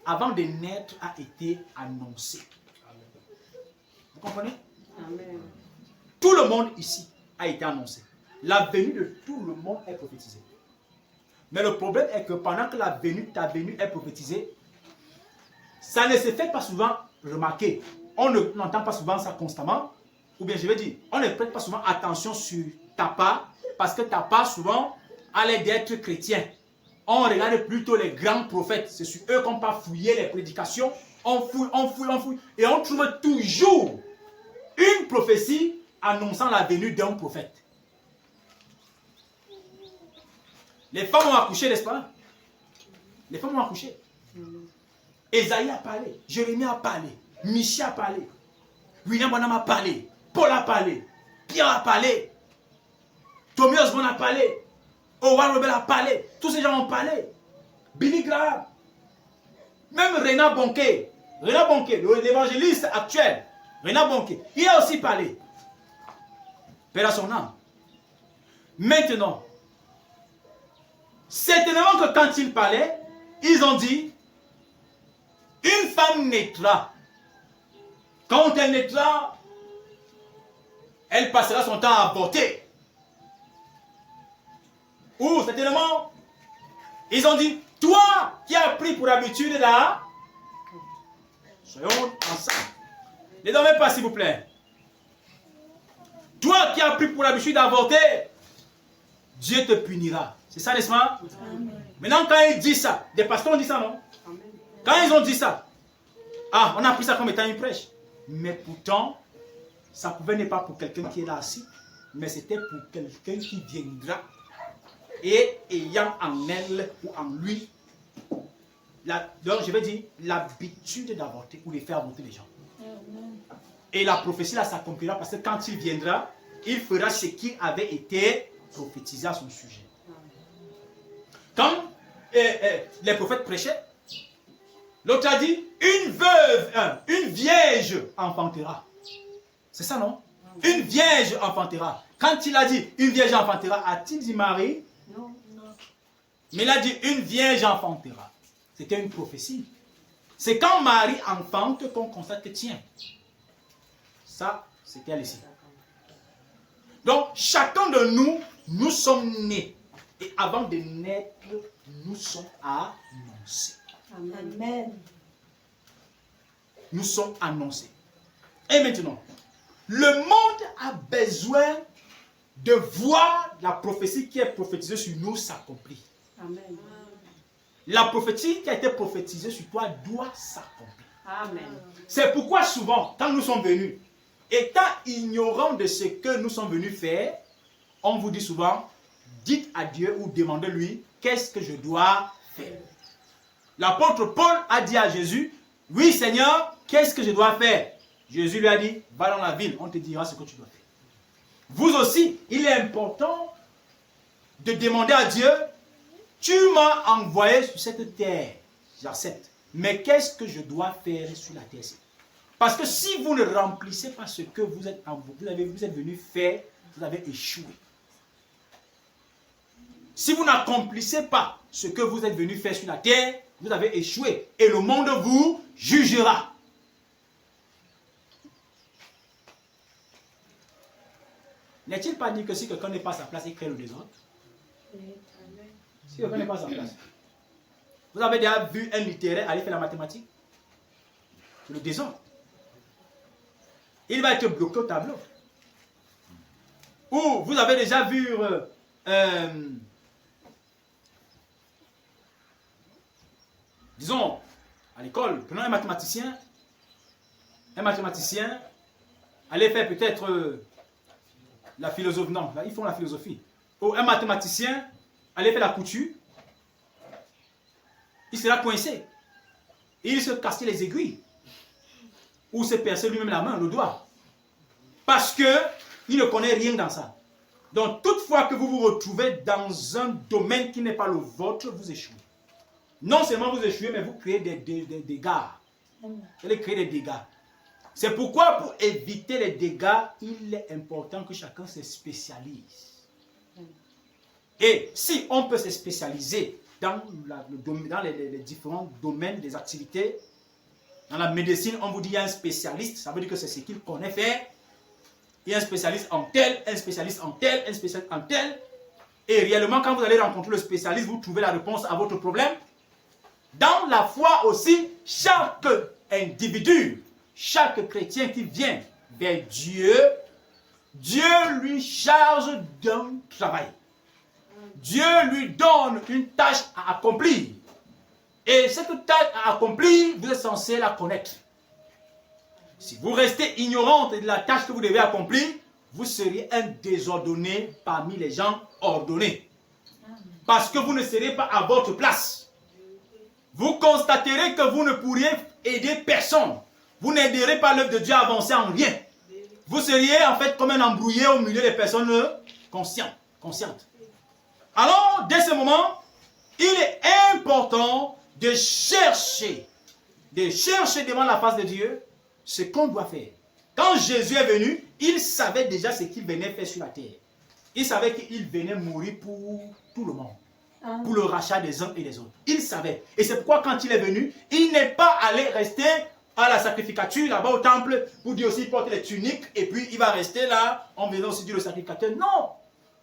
avant de naître, a été annoncé. Vous comprenez? Amen. Tout le monde ici a été annoncé. La venue de tout le monde est prophétisée. Mais le problème est que pendant que ta venue est prophétisée, ça ne se fait pas souvent remarquer. On n'entend pas souvent ça constamment. ou bien je vais dire, on ne prête pas souvent attention sur ta part, parce que ta part souvent a l'air d'être chrétien. On regarde plutôt les grands prophètes, c'est sur eux qu'on peut fouiller les prédications, on fouille, et on trouve toujours une prophétie annonçant la venue d'un prophète. Les femmes ont accouché, n'est-ce pas? Les femmes ont accouché. Esaïe a parlé, Jérémie a parlé, Michée a parlé, William Branham a parlé, Paul a parlé, Pierre a parlé, Tommy Osborne a parlé, Owen Rebel a parlé, tous ces gens ont parlé. Billy Graham, même Renard Bonquet, l'évangéliste actuel, Renard Bonquet, il a aussi parlé. Père à son âme. Maintenant, certainement que quand il parlait, ils ont dit, une femme naîtra. Quand elle naîtra, elle passera son temps à avorter. Ou certainement, ils ont dit, toi qui as pris pour habitude là, soyons ensemble. Ne dormez pas s'il vous plaît. Toi qui as pris pour habitude d'avorter, Dieu te punira. C'est ça, n'est-ce pas? Maintenant, quand il dit ça, des pasteurs ont dit ça, non? Amen. Quand ils ont dit ça, ah, on a pris ça comme étant une prêche. Mais pourtant, ça pouvait n'est pas pour quelqu'un qui est là assis, mais c'était pour quelqu'un qui viendra et ayant en elle ou en lui, donc je vais dire, l'habitude d'avorter ou de faire avorter les gens. Et la prophétie là s'accomplira parce que quand il viendra, il fera ce qui avait été prophétisé à son sujet. Quand les prophètes prêchaient, l'autre a dit, une vierge enfantera. C'est ça, non? Une vierge enfantera. Quand il a dit, une vierge enfantera, a-t-il dit Marie? Non. Mais il a dit, une vierge enfantera. C'était une prophétie. C'est quand Marie enfante qu'on constate que tiens, ça, c'était elle ici. Donc, chacun de nous, nous sommes nés. Et avant de naître, nous sommes annoncés. Amen. Nous sommes annoncés. Et maintenant, le monde a besoin de voir la prophétie qui est prophétisée sur nous s'accomplir. Amen. La prophétie qui a été prophétisée sur toi doit s'accomplir. Amen. C'est pourquoi souvent, quand nous sommes venus, étant ignorants de ce que nous sommes venus faire, on vous dit souvent, dites à Dieu ou demandez-lui, qu'est-ce que je dois faire? L'apôtre Paul a dit à Jésus, oui Seigneur, qu'est-ce que je dois faire? Jésus lui a dit, va dans la ville, on te dira ce que tu dois faire. Vous aussi, il est important de demander à Dieu, tu m'as envoyé sur cette terre, j'accepte, mais qu'est-ce que je dois faire sur la terre? Parce que si vous ne remplissez pas ce que vous êtes venu faire, vous avez échoué. Si vous n'accomplissez pas ce que vous êtes venu faire sur la terre, vous avez échoué. Et le monde vous jugera. N'est-il pas dit que si quelqu'un n'est pas à sa place, il crée le désordre? Si quelqu'un n'est pas à sa place. Vous avez déjà vu un littéraire aller faire la mathématique? C'est le désordre. Il va être bloqué au tableau. Ou vous avez déjà vu disons, à l'école, prenons un mathématicien allait faire peut-être la philosophie, non, là, ils font la philosophie. Ou un mathématicien allait faire la couture, il sera coincé. Il se casse les aiguilles. Ou se percer lui-même la main, le doigt. Parce qu'il ne connaît rien dans ça. Donc, toutefois que vous vous retrouvez dans un domaine qui n'est pas le vôtre, vous échouez. Non seulement vous échouez, mais vous créez des dégâts. Vous allez créer des dégâts. C'est pourquoi, pour éviter les dégâts, il est important que chacun se spécialise. Et si on peut se spécialiser dans les différents domaines des activités, dans la médecine, on vous dit qu'il y a un spécialiste, ça veut dire que c'est ce qu'il connaît faire. Il y a un spécialiste en tel, un spécialiste en tel, un spécialiste en tel. Et réellement, quand vous allez rencontrer le spécialiste, vous trouvez la réponse à votre problème. Dans la foi aussi, chaque individu, chaque chrétien qui vient vers Dieu Dieu lui charge d'un travail. Dieu lui donne une tâche à accomplir. Et cette tâche à accomplir, vous êtes censé la connaître. Si vous restez ignorante de la tâche que vous devez accomplir, vous seriez un désordonné parmi les gens ordonnés. Parce que vous ne serez pas à votre place. Vous constaterez que vous ne pourriez aider personne. Vous n'aiderez pas l'œuvre de Dieu à avancer en rien. Vous seriez en fait comme un embrouillé au milieu des personnes conscientes. Alors, dès ce moment, il est important de chercher devant la face de Dieu ce qu'on doit faire. Quand Jésus est venu, il savait déjà ce qu'il venait faire sur la terre. Il savait qu'il venait mourir pour tout le monde. Pour le rachat des uns et des autres. Il savait. Et c'est pourquoi quand il est venu, il n'est pas allé rester à la sacrificature là-bas au temple pour dire aussi porter les tuniques et puis il va rester là en venant aussi dire le sacrificateur. Non.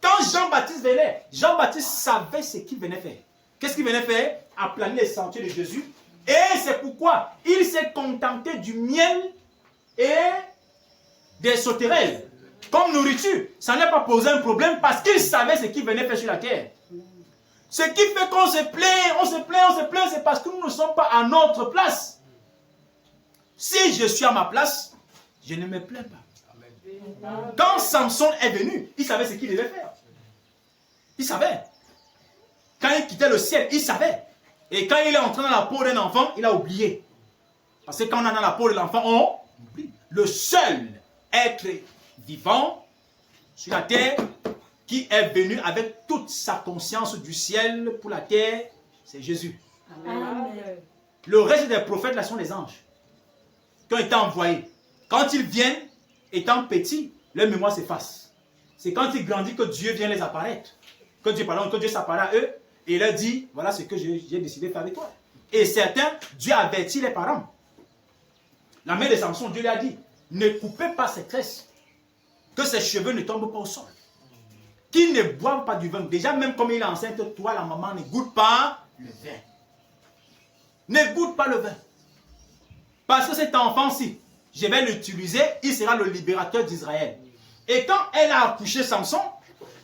Quand Jean-Baptiste venait, Jean-Baptiste savait ce qu'il venait faire. Qu'est-ce qu'il venait faire? Aplanir les sentiers de Jésus. Et c'est pourquoi il s'est contenté du miel et des sauterelles comme nourriture. Ça n'a pas posé un problème parce qu'il savait ce qu'il venait faire sur la terre. Ce qui fait qu'on se plaint, c'est parce que nous ne sommes pas à notre place. Si je suis à ma place, je ne me plains pas. Quand Samson est venu, il savait ce qu'il devait faire. Il savait. Quand il quittait le ciel, il savait. Et quand il est entré dans la peau d'un enfant, il a oublié. Parce que quand on est dans la peau de l'enfant, on oublie. Le seul être vivant sur la terre qui est venu avec toute sa conscience du ciel pour la terre, c'est Jésus. Amen. Le reste des prophètes, là, sont les anges qui ont été envoyés. Quand ils viennent, étant petits, leur mémoire s'efface. C'est quand ils grandissent que Dieu vient les apparaître. Que Dieu s'apparaît à eux et leur dit, voilà ce que j'ai décidé de faire avec toi. Et certains, Dieu avertit les parents. La mère de Samson, Dieu lui a dit, ne coupez pas ses tresses, que ses cheveux ne tombent pas au sol. Qu'il ne boive pas du vin. Déjà, même comme il est enceinte, toi, la maman, ne goûte pas le vin. Ne goûte pas le vin. Parce que cet enfant-ci, je vais l'utiliser, il sera le libérateur d'Israël. Et quand elle a accouché Samson,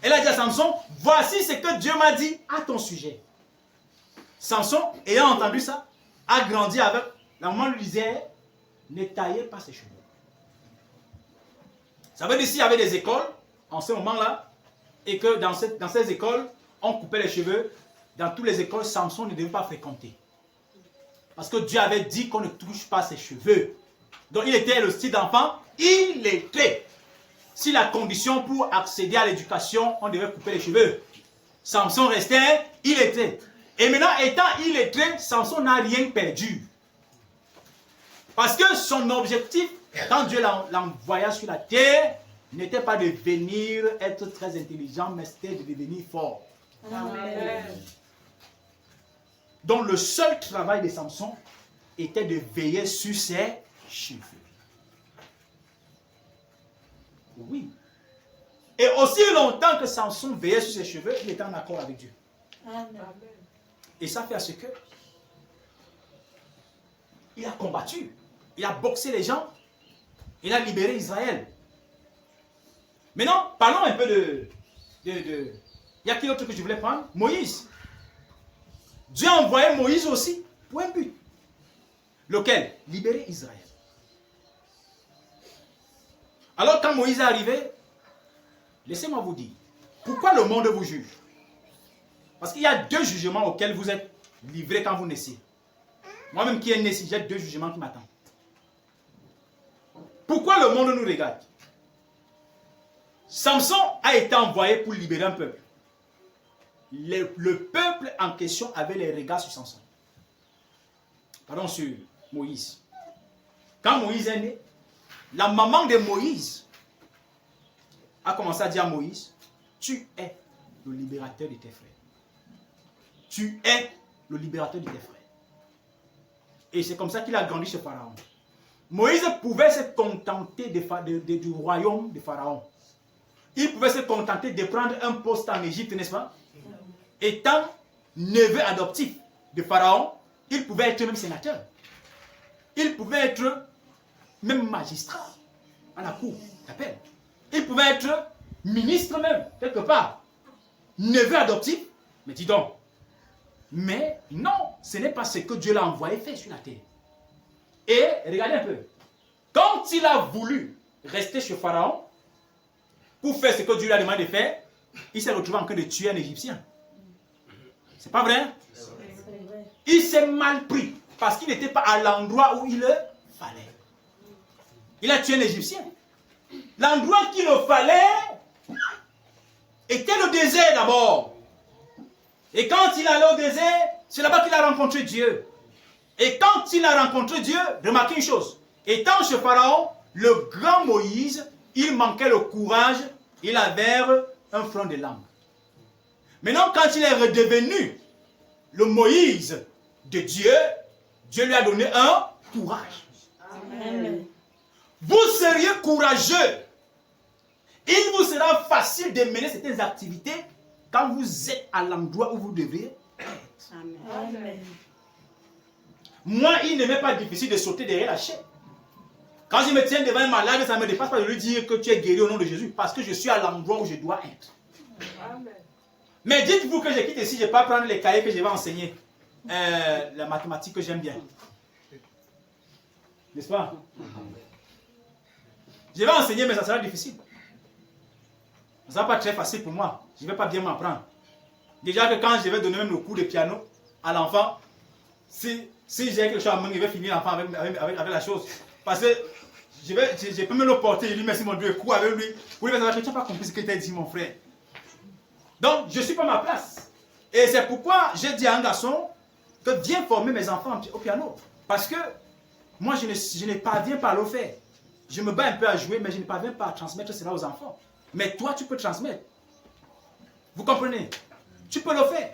elle a dit à Samson, voici ce que Dieu m'a dit à ton sujet. Samson, ayant entendu ça, a grandi avec, la maman lui disait, ne taillez pas ses cheveux. Ça veut dire s'il y avait des écoles, en ce moment-là, et que dans ces écoles, on coupait les cheveux, dans toutes les écoles, Samson ne devait pas fréquenter. Parce que Dieu avait dit qu'on ne touche pas ses cheveux. Donc il était le style d'enfant, il était. Si la condition pour accéder à l'éducation, on devait couper les cheveux. Samson restait, il était. Et maintenant, étant illettré, Samson n'a rien perdu. Parce que son objectif, quand Dieu l'envoya sur la terre, n'était pas de venir être très intelligent, mais c'était de devenir fort. Amen. Donc le seul travail de Samson était de veiller sur ses cheveux. Oui. Et aussi longtemps que Samson veillait sur ses cheveux, il était en accord avec Dieu. Amen. Et ça fait à ce que il a combattu, il a boxé les gens, il a libéré Israël. Maintenant, parlons un peu il y a qui d'autre que je voulais prendre? Moïse. Dieu a envoyé Moïse aussi pour un but. Lequel? Libérer Israël. Alors quand Moïse est arrivé, laissez-moi vous dire, pourquoi le monde vous juge? Parce qu'il y a deux jugements auxquels vous êtes livrés quand vous naissez. Moi-même qui est né, j'ai deux jugements qui m'attendent. Pourquoi le monde nous regarde? Samson a été envoyé pour libérer un peuple. Le peuple en question avait les regards sur Samson. Pardon, sur Moïse. Quand Moïse est né, la maman de Moïse a commencé à dire à Moïse, tu es le libérateur de tes frères. Tu es le libérateur de tes frères. Et c'est comme ça qu'il a grandi chez Pharaon. Moïse pouvait se contenter du royaume de Pharaon. Il pouvait se contenter de prendre un poste en Égypte, n'est-ce pas? Étant neveu adoptif de Pharaon, il pouvait être même sénateur. Il pouvait être même magistrat à la cour d'appel. Il pouvait être ministre même, quelque part. Neveu adoptif. Mais dis donc. Mais non, ce n'est pas ce que Dieu l'a envoyé faire sur la terre. Et regardez un peu. Quand il a voulu rester chez Pharaon, pour faire ce que Dieu lui a demandé de faire, il s'est retrouvé en train de tuer un Égyptien. C'est pas vrai? Il s'est mal pris parce qu'il n'était pas à l'endroit où il le fallait. Il a tué un Égyptien. L'endroit qu'il le fallait était le désert d'abord. Et quand il allait au désert, c'est là-bas qu'il a rencontré Dieu. Et quand il a rencontré Dieu, remarquez une chose. Étant chez Pharaon, le grand Moïse, il manquait le courage, il avait un front de langue. Maintenant, quand il est redevenu le Moïse de Dieu, Dieu lui a donné un courage. Amen. Vous seriez courageux. Il vous sera facile de mener certaines activités quand vous êtes à l'endroit où vous devriez être. Amen. Moi, il ne m'est pas difficile de sauter derrière la chaîne. Quand je me tiens devant un malade, ça ne me dépasse pas de lui dire que tu es guéri au nom de Jésus, parce que je suis à l'endroit où je dois être. Amen. Mais dites-vous que je quitte ici, je ne vais pas prendre les cahiers que je vais enseigner. La mathématique que j'aime bien. N'est-ce pas? Je vais enseigner, mais ça sera difficile. Ça ne sera pas très facile pour moi. Je ne vais pas bien m'apprendre. Déjà que quand je vais donner même le cours de piano à l'enfant, si j'ai quelque chose à main, il va finir l'enfant avec la chose. Parce que je peux me le porter, je lui dis merci mon Dieu, cours avec lui. Pour lui dire, tu n'as pas compris ce que tu as dit mon frère. Donc, je ne suis pas à ma place. Et c'est pourquoi j'ai dit à un garçon que viens former mes enfants au piano. Parce que moi, je ne parviens pas à le faire. Je me bats un peu à jouer, mais je ne parviens pas à transmettre cela aux enfants. Mais toi, tu peux transmettre. Vous comprenez? Tu peux le faire.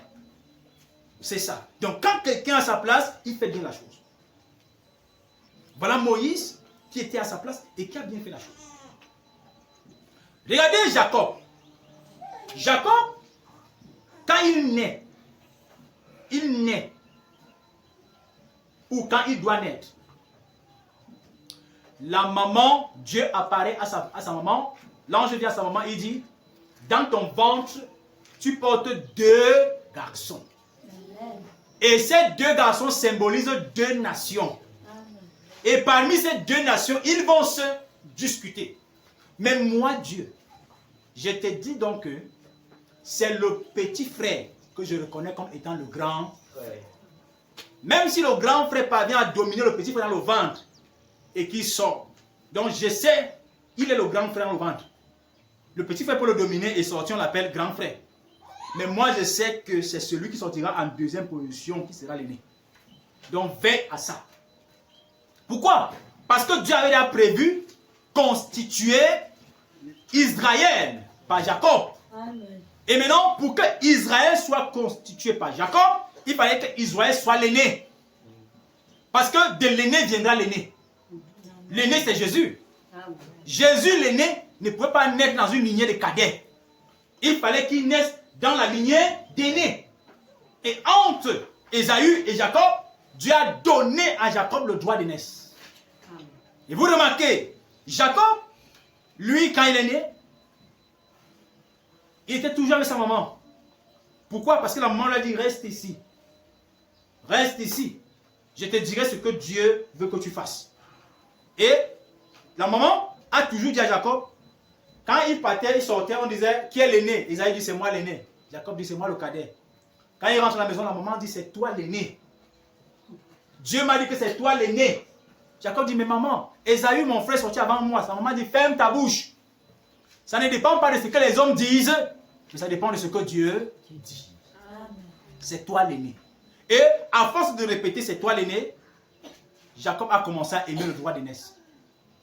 C'est ça. Donc, quand quelqu'un est à sa place, il fait bien la chose. Voilà Moïse qui était à sa place et qui a bien fait la chose. Regardez Jacob. Jacob, quand il naît, ou quand il doit naître, la maman, Dieu apparaît à sa maman, l'ange vient à sa maman et dit, dans ton ventre, tu portes 2 garçons. Et ces 2 garçons symbolisent 2 nations. Et parmi ces 2 nations, ils vont se discuter. Mais moi, Dieu, je te dis donc que c'est le petit frère que je reconnais comme étant le grand frère. Même si le grand frère parvient à dominer le petit frère dans le ventre et qu'il sort. Donc je sais, il est le grand frère dans le ventre. Le petit frère peut le dominer et sortir, on l'appelle grand frère. Mais moi je sais que c'est celui qui sortira en 2e position qui sera l'aîné. Donc veille à ça. Pourquoi? Parce que Dieu avait déjà prévu constituer Israël par Jacob. Amen. Et maintenant, pour que Israël soit constitué par Jacob, il fallait que Israël soit l'aîné. Parce que de l'aîné viendra l'aîné. L'aîné, c'est Jésus. Amen. Jésus, l'aîné, ne pouvait pas naître dans une lignée de cadets. Il fallait qu'il naisse dans la lignée d'aînés. Et entre Ésaü et Jacob, Dieu a donné à Jacob le droit de naître. Amen. Et vous remarquez, Jacob, lui, quand il est né, il était toujours avec sa maman. Pourquoi? Parce que la maman lui a dit, reste ici. Reste ici. Je te dirai ce que Dieu veut que tu fasses. Et la maman a toujours dit à Jacob, quand il partait, il sortait, on disait, qui est l'aîné? Isaïe dit, c'est moi l'aîné. Jacob dit, c'est moi le cadet. Quand il rentre à la maison, la maman dit, c'est toi l'aîné. Dieu m'a dit que c'est toi l'aîné. Jacob dit, mais maman, Ésaü, mon frère, sorti avant moi. Sa maman dit, ferme ta bouche. Ça ne dépend pas de ce que les hommes disent, mais ça dépend de ce que Dieu dit. C'est toi l'aîné. Et à force de répéter, c'est toi l'aîné, Jacob a commencé à aimer le droit d'aînesse.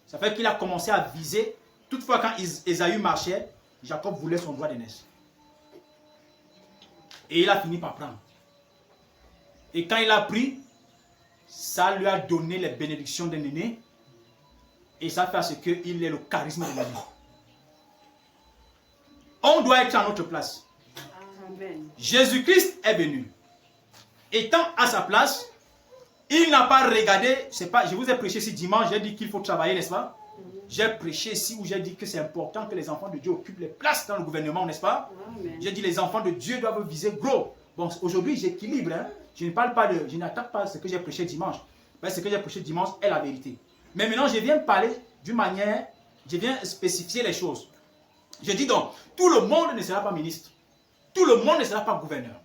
Ça fait qu'il a commencé à viser. Toutefois, quand Ésaü marchait, Jacob voulait son droit d'aînesse. Et il a fini par prendre. Et quand il a pris, ça lui a donné les bénédictions d'un aîné. Et ça fait à ce qu'il ait le charisme de l'aîné. On doit être à notre place. Amen. Jésus-Christ est venu. Étant à sa place, il n'a pas regardé, c'est pas, je vous ai prêché ce dimanche, j'ai dit qu'il faut travailler, n'est-ce pas? J'ai prêché ici où j'ai dit que c'est important que les enfants de Dieu occupent les places dans le gouvernement, n'est-ce pas? J'ai dit les enfants de Dieu doivent viser gros. Bon, aujourd'hui j'équilibre. Hein. Je ne parle pas de, je n'attaque pas ce que j'ai prêché dimanche. Mais ce que j'ai prêché dimanche est la vérité. Mais maintenant je viens parler d'une manière, je viens spécifier les choses. Je dis donc, tout le monde ne sera pas ministre. Tout le monde ne sera pas gouverneur.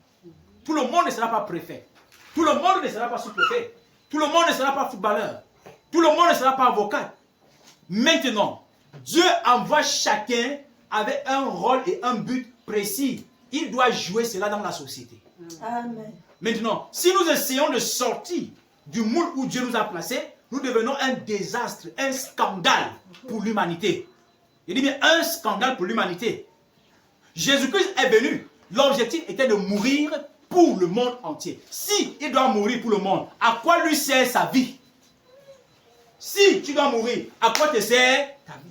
Tout le monde ne sera pas préfet. Tout le monde ne sera pas sous-préfet. Tout le monde ne sera pas footballeur. Tout le monde ne sera pas avocat. Maintenant, Dieu envoie chacun avec un rôle et un but précis. Il doit jouer cela dans la société. Amen. Maintenant, si nous essayons de sortir du moule où Dieu nous a placés, nous devenons un désastre, un scandale pour l'humanité. Je dis bien un scandale pour l'humanité. Jésus-Christ est venu. L'objectif était de mourir pour le monde entier. Si il doit mourir pour le monde, à quoi lui sert sa vie? Si tu dois mourir, à quoi te sert ta vie?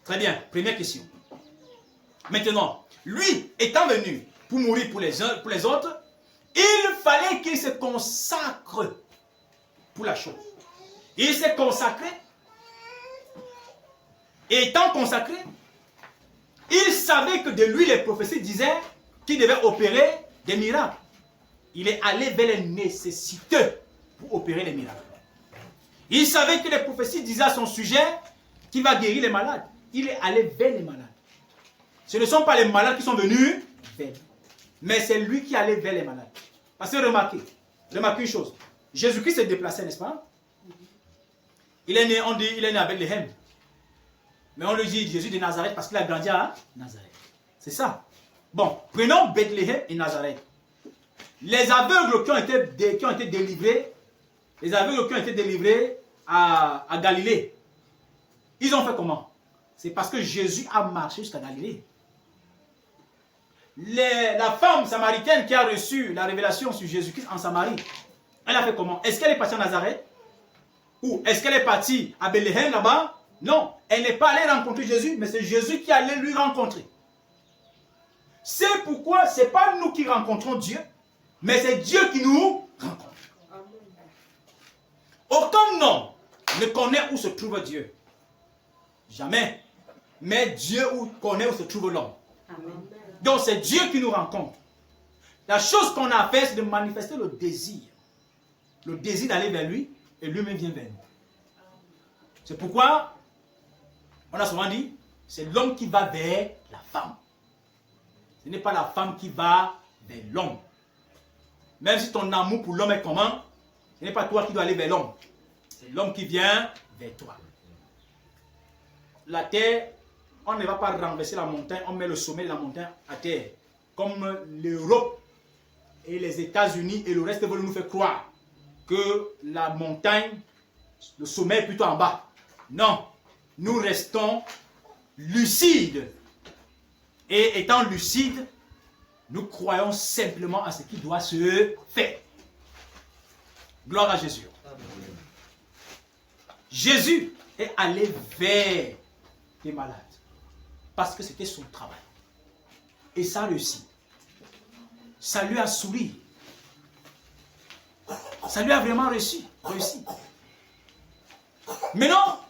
Très bien, première question. Maintenant, lui étant venu pour mourir pour les uns, pour les autres, il fallait qu'il se consacre pour la chose. Il s'est consacré. Et étant consacré, il savait que de lui les prophéties disaient qu'il devait opérer des miracles. Il est allé vers les nécessiteux pour opérer les miracles. Il savait que les prophéties disaient à son sujet qu'il va guérir les malades. Il est allé vers les malades. Ce ne sont pas les malades qui sont venus vers lui, mais c'est lui qui allait vers les malades. Parce que remarquez une chose. Jésus-Christ s'est déplacé, n'est-ce pas? Il est né, on dit, il est né à Bethléem. Mais on le dit Jésus de Nazareth parce qu'il a grandi à Nazareth. C'est ça. Bon, prenons Bethléem et Nazareth. Les aveugles qui ont été délivrés, à Galilée, ils ont fait comment? C'est parce que Jésus a marché jusqu'à Galilée. La femme samaritaine qui a reçu la révélation sur Jésus-Christ en Samarie, elle a fait comment? Est-ce qu'elle est partie à Nazareth? Ou est-ce qu'elle est partie à Bethléem là-bas? Non, elle n'est pas allée rencontrer Jésus, mais c'est Jésus qui allait lui rencontrer. C'est pourquoi ce n'est pas nous qui rencontrons Dieu, mais c'est Dieu qui nous rencontre. Aucun homme ne connaît où se trouve Dieu. Jamais. Mais Dieu connaît où se trouve l'homme. Donc c'est Dieu qui nous rencontre. La chose qu'on a à faire, c'est de manifester le désir. Le désir d'aller vers lui, et lui-même vient vers nous. C'est pourquoi on a souvent dit, c'est l'homme qui va vers la femme. Ce n'est pas la femme qui va vers l'homme. Même si ton amour pour l'homme est comment, ce n'est pas toi qui dois aller vers l'homme. C'est l'homme qui vient vers toi. La terre, on ne va pas renverser la montagne, on met le sommet de la montagne à terre. Comme l'Europe et les États-Unis et le reste veulent nous faire croire que la montagne, le sommet est plutôt en bas. Non. Nous restons lucides. Et étant lucides, nous croyons simplement à ce qui doit se faire. Gloire à Jésus. Jésus est allé vers les malades. Parce que c'était son travail. Et ça a réussi. Ça lui a souri. Ça lui a vraiment réussi. Maintenant,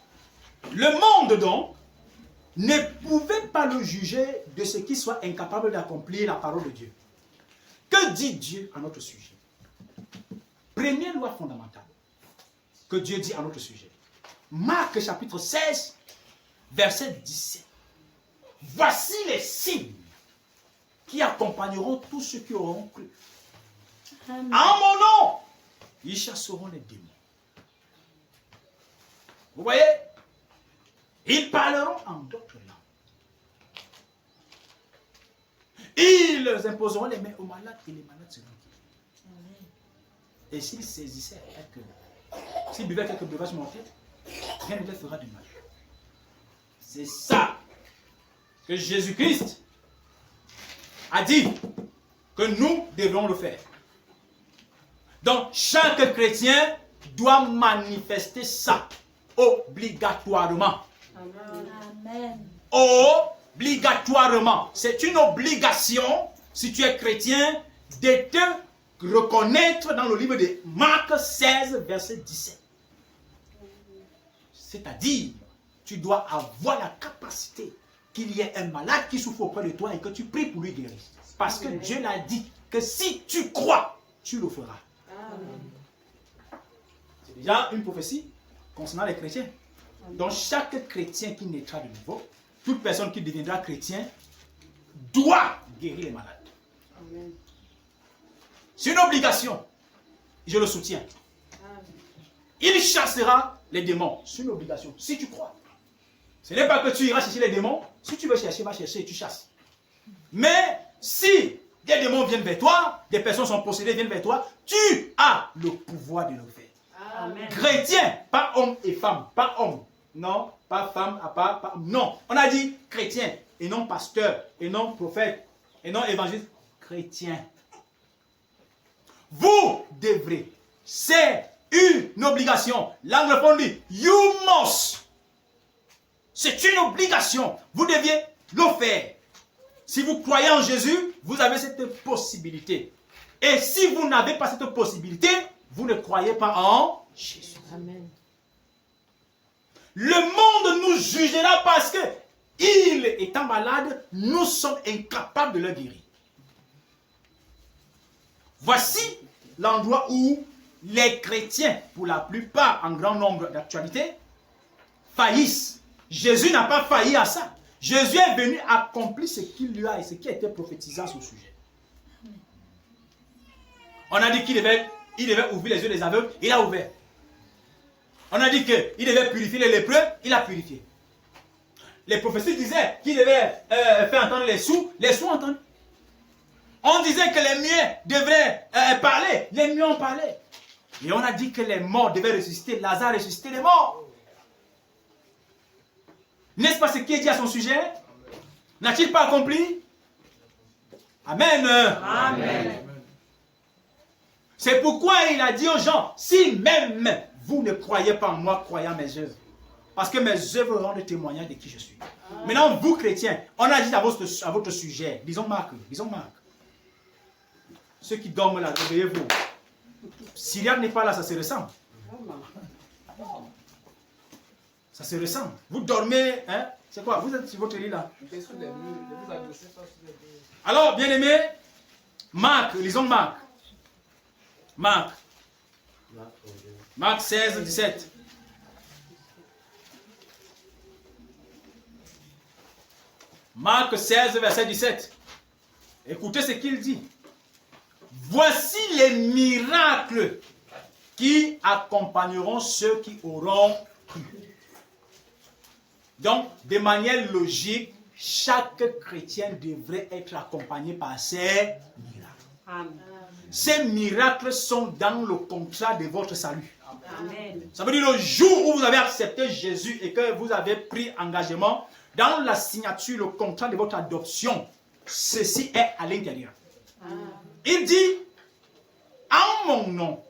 le monde donc ne pouvait pas le juger de ce qu'il soit incapable d'accomplir la parole de Dieu. Que dit Dieu à notre sujet? Première loi fondamentale que Dieu dit à notre sujet. Marc chapitre 16, verset 17. Voici les signes qui accompagneront tous ceux qui auront cru. Amen. En mon nom, ils chasseront les démons. Vous voyez? Ils parleront en d'autres langues. Ils imposeront les mains aux malades et les malades seront guéris. Et s'ils saisissaient s'ils buvaient quelques breuvages mortels, rien ne leur fera de mal. C'est ça que Jésus-Christ a dit que nous devons le faire. Donc, chaque chrétien doit manifester ça obligatoirement. Amen. Obligatoirement. C'est une obligation, si tu es chrétien, de te reconnaître dans le livre de Marc 16, verset 17. C'est-à-dire, tu dois avoir la capacité qu'il y ait un malade qui souffre auprès de toi et que tu pries pour lui guérir. Parce que Dieu l'a dit que si tu crois, tu le feras. C'est déjà une prophétie concernant les chrétiens. Donc chaque chrétien qui naîtra de nouveau, toute personne qui deviendra chrétien, doit guérir les malades. C'est une obligation. Je le soutiens. Il chassera les démons. C'est une obligation. Si tu crois. Ce n'est pas que tu iras chercher les démons. Si tu veux chercher, va chercher et tu chasses. Mais si des démons viennent vers toi, des personnes sont possédées viennent vers toi, tu as le pouvoir de le faire. Amen. Chrétien, pas homme et femme. Pas homme. Non, pas femme à part. Pas, non. On a dit chrétien et non pasteur et non prophète et non évangéliste. Chrétien. Vous devrez. C'est une obligation. L'anglophone dit you must. C'est une obligation. Vous deviez le faire. Si vous croyez en Jésus, vous avez cette possibilité. Et si vous n'avez pas cette possibilité, vous ne croyez pas en Jésus. Amen. Le monde nous jugera parce que, il étant malade, nous sommes incapables de le guérir. Voici l'endroit où les chrétiens, pour la plupart en grand nombre d'actualités, faillissent. Jésus n'a pas failli à ça. Jésus est venu accomplir ce qu'il lui a et ce qui a été prophétisé à ce sujet. On a dit qu'il devait ouvrir les yeux des aveugles, il a ouvert. On a dit qu'il devait purifier les lépreux, il a purifié. Les prophéties disaient qu'il devait faire entendre les sourds entendent. On disait que les muets devraient parler, les muets ont parlé. Et on a dit que les morts devaient ressusciter, Lazare ressusciter les morts. N'est-ce pas ce qui est dit à son sujet? N'a-t-il pas accompli? Amen. Amen. C'est pourquoi il a dit aux gens, si même vous ne croyez pas en moi, croyez en mes œuvres. Parce que mes œuvres rendent témoignage de qui je suis. Maintenant, vous chrétiens, on a dit à votre sujet, disons Marc. Ceux qui dorment là, réveillez-vous. Syriac n'est pas là, ça se ressemble. Ça se ressemble. Vous dormez, hein? C'est quoi? Vous êtes sur votre lit là. Alors, bien aimé, Marc, lisons Marc. Marc 16, 17. Marc 16, verset 17. Écoutez ce qu'il dit. Voici les miracles qui accompagneront ceux qui auront cru. Donc, de manière logique, chaque chrétien devrait être accompagné par ces miracles. Amen. Ces miracles sont dans le contrat de votre salut. Amen. Ça veut dire le jour où vous avez accepté Jésus et que vous avez pris engagement, dans la signature, le contrat de votre adoption, ceci est à l'intérieur. Il dit, en mon nom,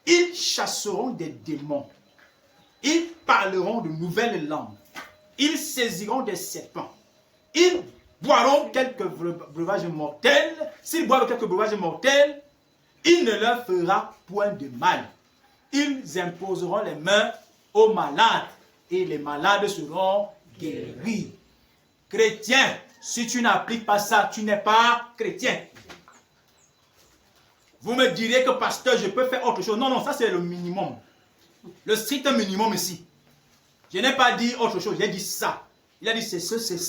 ils chasseront des démons, ils parleront de nouvelles langues, ils saisiront des serpents, ils boiront quelques breuvages mortels. S'ils boivent quelques breuvages mortels, il ne leur fera point de mal. Ils imposeront les mains aux malades et les malades seront guéris. Chrétien, si tu n'appliques pas ça, tu n'es pas chrétien. Vous me direz que pasteur, je peux faire autre chose. Non, non, ça c'est le minimum. Le strict minimum ici. Je n'ai pas dit autre chose, j'ai dit ça. Il a dit c'est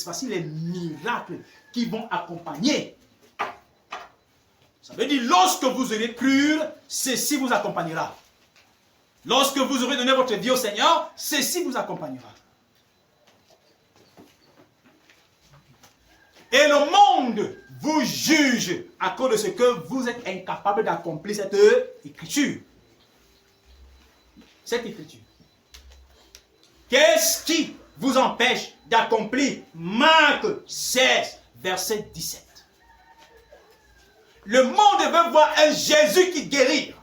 facile, les miracles qui vont accompagner. Ça veut dire lorsque vous aurez cru, ceci vous accompagnera. Lorsque vous aurez donné votre vie au Seigneur, ceci vous accompagnera. Et le monde vous juge à cause de ce que vous êtes incapable d'accomplir cette écriture. Cette écriture. Qu'est-ce qui vous empêche d'accomplir Marc 16, verset 17? Le monde veut voir un Jésus qui guérit.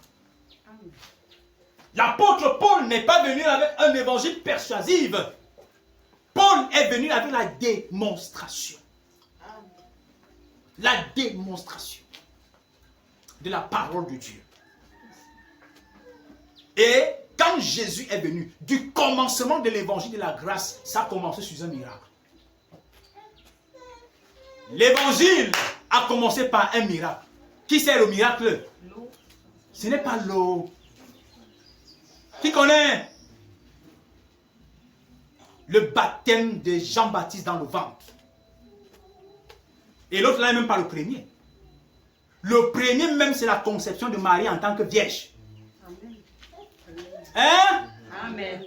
L'apôtre Paul n'est pas venu avec un évangile persuasif. Paul est venu avec la démonstration. La démonstration de la parole de Dieu. Et quand quand Jésus est venu, du commencement de l'évangile de la grâce, ça a commencé sur un miracle. L'évangile a commencé par un miracle. Qui c'est le miracle? L'eau. Ce n'est pas l'eau. Qui connaît le baptême de Jean-Baptiste dans le ventre? Et l'autre là n'est même pas le premier. Le premier même, c'est la conception de Marie en tant que vierge. Amen. Hein? Amen.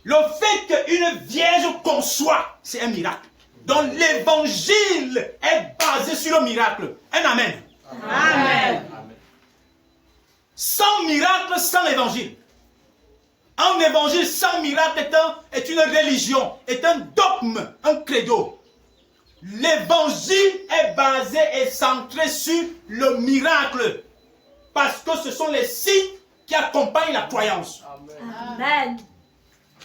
Le fait qu'une vierge conçoit, c'est un miracle. Donc l'évangile est basé sur le miracle. Un amen. Amen. Sans miracle, sans évangile. Un évangile sans miracle est une religion, est un dogme, un credo. L'évangile est basé et centré sur le miracle. Parce que ce sont les signes qui accompagnent la croyance. Amen.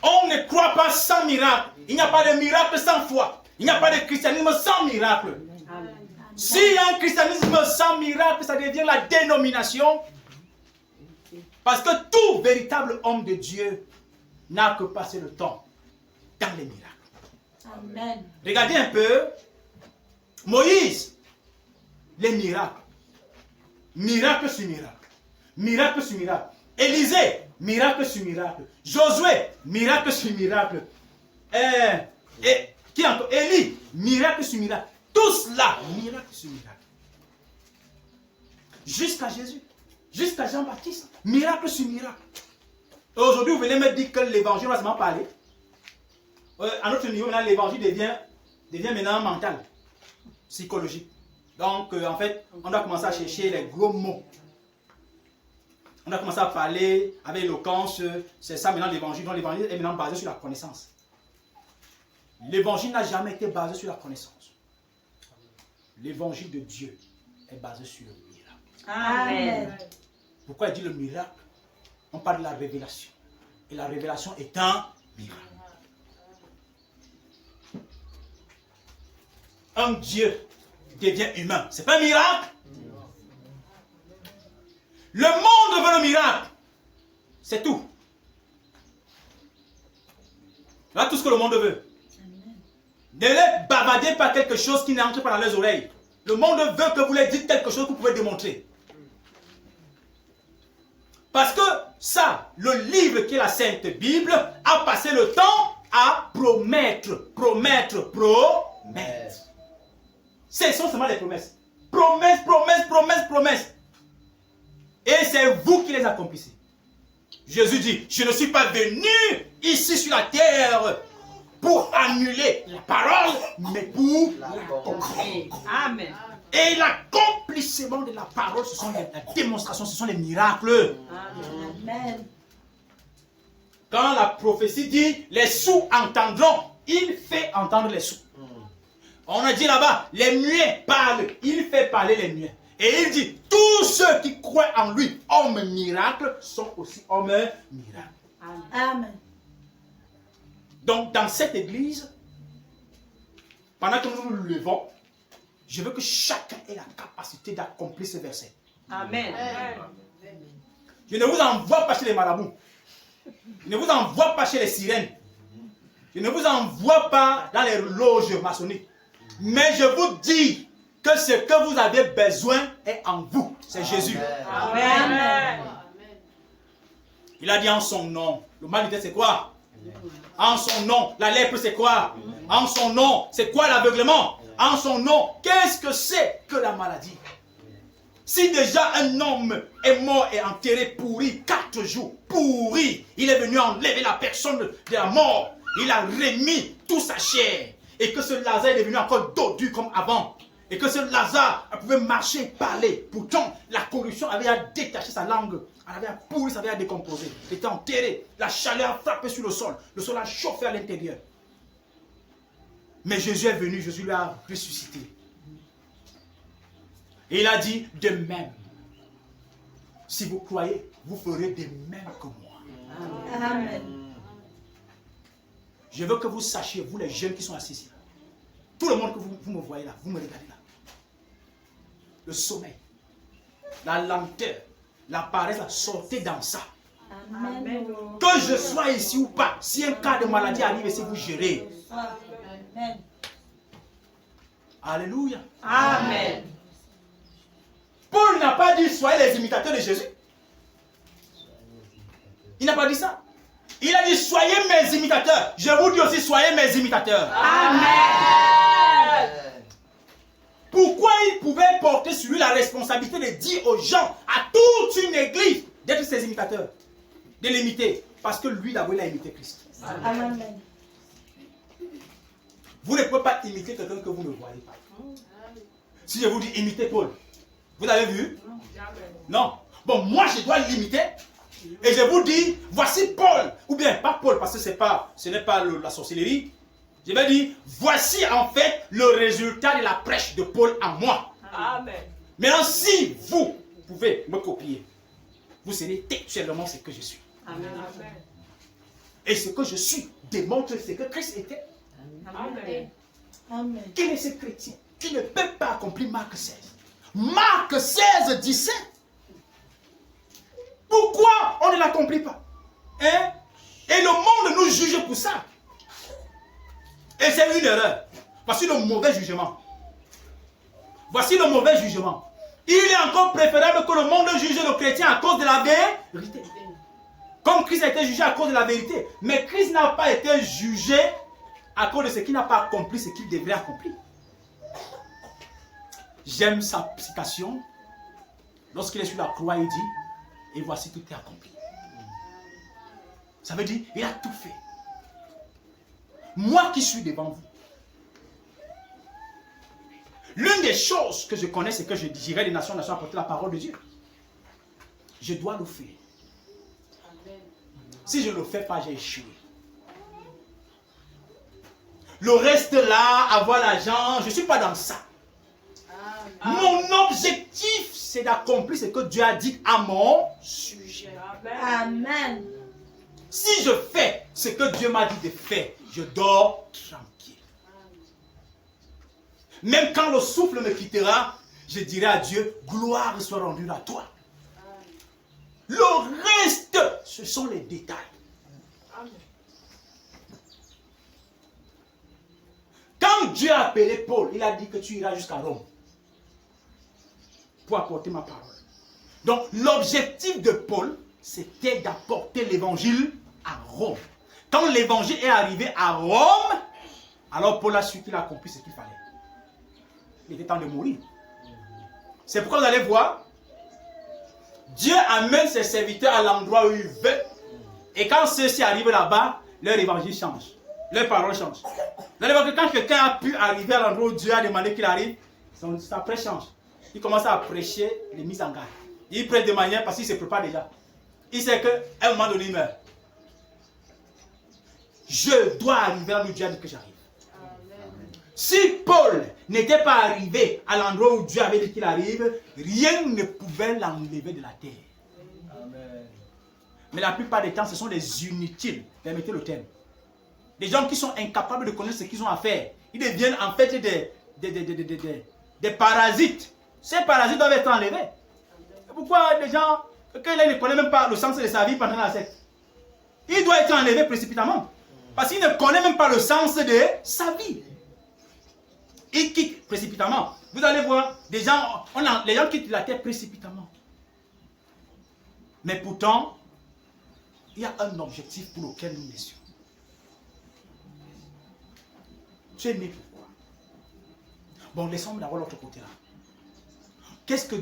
On ne croit pas sans miracle. Il n'y a pas de miracle sans foi. Il n'y a pas de christianisme sans miracle. Amen. S'il y a un christianisme sans miracle, ça devient la dénomination. Parce que tout véritable homme de Dieu n'a que passé le temps dans les miracles. Amen. Regardez un peu. Moïse, les miracles. Miracle sur miracle. Miracle sur miracle. Élisée, miracle sur miracle. Josué, miracle sur miracle. Qui encore? Élie, miracle sur miracle. Tous là, miracle sur miracle. Jusqu'à Jésus. Jusqu'à Jean-Baptiste. Miracle sur miracle. Et aujourd'hui, vous venez me dire que l'évangile, on va seulement parler. À notre niveau, maintenant, l'évangile devient maintenant mental, psychologique. Donc, en fait, on doit commencer à chercher les gros mots. On doit commencer à parler avec éloquence. C'est ça maintenant l'évangile. Donc, l'évangile est maintenant basé sur la connaissance. L'évangile n'a jamais été basé sur la connaissance. L'évangile de Dieu est basé sur le miracle. Amen. Pourquoi il dit le miracle? On parle de la révélation. Et la révélation est un miracle. Un Dieu devient humain. C'est pas un miracle? Le monde veut le miracle. C'est tout. Voilà tout ce que le monde veut. Ne les bavardez pas quelque chose qui n'entre pas dans leurs oreilles. Le monde veut que vous leur dites quelque chose que vous pouvez démontrer. Parce que ça, le livre qui est la Sainte Bible, a passé le temps à promettre. Ce sont seulement des promesses. Promesses. Et c'est vous qui les accomplissez. Jésus dit, je ne suis pas venu ici sur la terre pour annuler la parole, mais pour l'accomplir. Amen. Et l'accomplissement de la parole, ce sont la démonstration, ce sont les miracles. Amen. Quand la prophétie dit, les sourds entendront, il fait entendre les sourds. On a dit là-bas, les muets parlent, il fait parler les muets. Et il dit, tous ceux qui croient en lui, hommes miracles, sont aussi hommes miracles. Amen. Donc dans cette église, pendant que nous nous levons, je veux que chacun ait la capacité d'accomplir ce verset. Amen. Je ne vous envoie pas chez les marabouts. Je ne vous envoie pas chez les sirènes. Je ne vous envoie pas dans les loges maçonniques. Mais je vous dis que ce que vous avez besoin est en vous. C'est Jésus. Amen. Il a dit en son nom. L'humanité c'est quoi? En son nom. La lèpre c'est quoi? En son nom. C'est quoi l'aveuglement? En son nom. Qu'est-ce que c'est que la maladie? Si déjà un homme est mort et enterré pourri 4 jours, pourri, il est venu enlever la personne de la mort. Il a remis toute sa chair. Et que ce Lazare est devenu encore dodu comme avant. Et que ce Lazare pouvait marcher, parler. Pourtant, la corruption avait à détacher sa langue. Elle avait à pourrir, ça avait à décomposer. Il était enterré. La chaleur a frappé sur le sol. Le sol a chauffé à l'intérieur. Mais Jésus est venu, Jésus l'a ressuscité. Et il a dit, de même, si vous croyez, vous ferez de même que moi. Amen. Je veux que vous sachiez, vous les jeunes qui sont assis ici, tout le monde que vous me voyez là, vous me regardez là. Le sommeil, la lenteur, la paresse, sortez dans ça. Amen. Que je sois ici ou pas, si un cas de maladie arrive, c'est vous gérer. Amen. Alléluia. Amen. Paul n'a pas dit soyez les imitateurs de Jésus. Il n'a pas dit ça. Il a dit soyez mes imitateurs. Je vous dis aussi soyez mes imitateurs. Amen. Pourquoi il pouvait porter sur lui la responsabilité de dire aux gens, à toute une église, d'être ses imitateurs, de l'imiter? Parce que lui d'abord il a imité Christ. Amen. Vous ne pouvez pas imiter quelqu'un que vous ne voyez pas. Si je vous dis imitez Paul, vous avez vu? Non. Bon, moi je dois l'imiter. Et je vous dis, voici Paul. Ou bien, pas Paul, parce que ce n'est pas la sorcellerie. Je vais dire, voici en fait le résultat de la prêche de Paul à moi. Amen. Maintenant, si vous pouvez me copier, vous serez textuellement ce que je suis. Amen. Et ce que je suis démontre ce que Christ était. Amen. Amen. Quel est ce chrétien qui ne peut pas accomplir Marc 16? Marc 16, 17. Pourquoi on ne l'accomplit pas? Hein? Et le monde nous juge pour ça. Et c'est une erreur. Voici le mauvais jugement. Voici le mauvais jugement. Il est encore préférable que le monde juge le chrétien à cause de la vérité. Comme Christ a été jugé à cause de la vérité. Mais Christ n'a pas été jugé à cause de ce qu'il n'a pas accompli, ce qu'il devrait accomplir. J'aime sa citation. Lorsqu'il est sur la croix, il dit, et voici tout est accompli. Ça veut dire, il a tout fait. Moi qui suis devant vous, l'une des choses que je connais, c'est que je dirais des nations à porter la parole de Dieu. Je dois le faire. Si je ne le fais pas, j'ai échoué. Le reste là, avoir l'argent, je ne suis pas dans ça. Mon objectif, c'est d'accomplir ce que Dieu a dit à mon sujet. Amen. Si je fais ce que Dieu m'a dit de faire, je dors tranquille. Même quand le souffle me quittera, je dirai à Dieu, gloire soit rendue à toi. Le reste, ce sont les détails. Quand Dieu a appelé Paul, il a dit que tu iras jusqu'à Rome pour apporter ma parole. Donc l'objectif de Paul, c'était d'apporter l'évangile à Rome. Quand l'évangile est arrivé à Rome, alors Paul a su qu'il a accompli ce qu'il fallait. Il était temps de mourir. C'est pourquoi vous allez voir, Dieu amène ses serviteurs à l'endroit où il veut. Et quand ceux-ci arrivent là-bas, leur évangile change. Leur parole change. Vous allez voir que quand quelqu'un a pu arriver à l'endroit où Dieu a demandé qu'il arrive, sa prêche change. Il commence à prêcher les mises en garde. Il prêche de manière parce qu'il se prépare déjà. Il sait qu'à un moment donné, il meurt. Je dois arriver là où Dieu a dit que j'arrive. Si Paul n'était pas arrivé à l'endroit où Dieu avait dit qu'il arrive, rien ne pouvait l'enlever de la terre. Amen. Mais la plupart des temps, ce sont des inutiles, permettez le terme. Des gens qui sont incapables de connaître ce qu'ils ont à faire. Ils deviennent en fait des parasites. Ces parasites doivent être enlevés. Pourquoi des gens, quelqu'un ne connaît même pas le sens de sa vie pendant la secte? Il doit être enlevé précipitamment. Parce qu'il ne connaît même pas le sens de sa vie. Il quitte précipitamment. Vous allez voir, des gens, les gens quittent la terre précipitamment. Mais pourtant, il y a un objectif pour lequel nous naissions. Tu es né pourquoi? Bon, laissons-moi d'abord l'autre côté là. Qu'est-ce que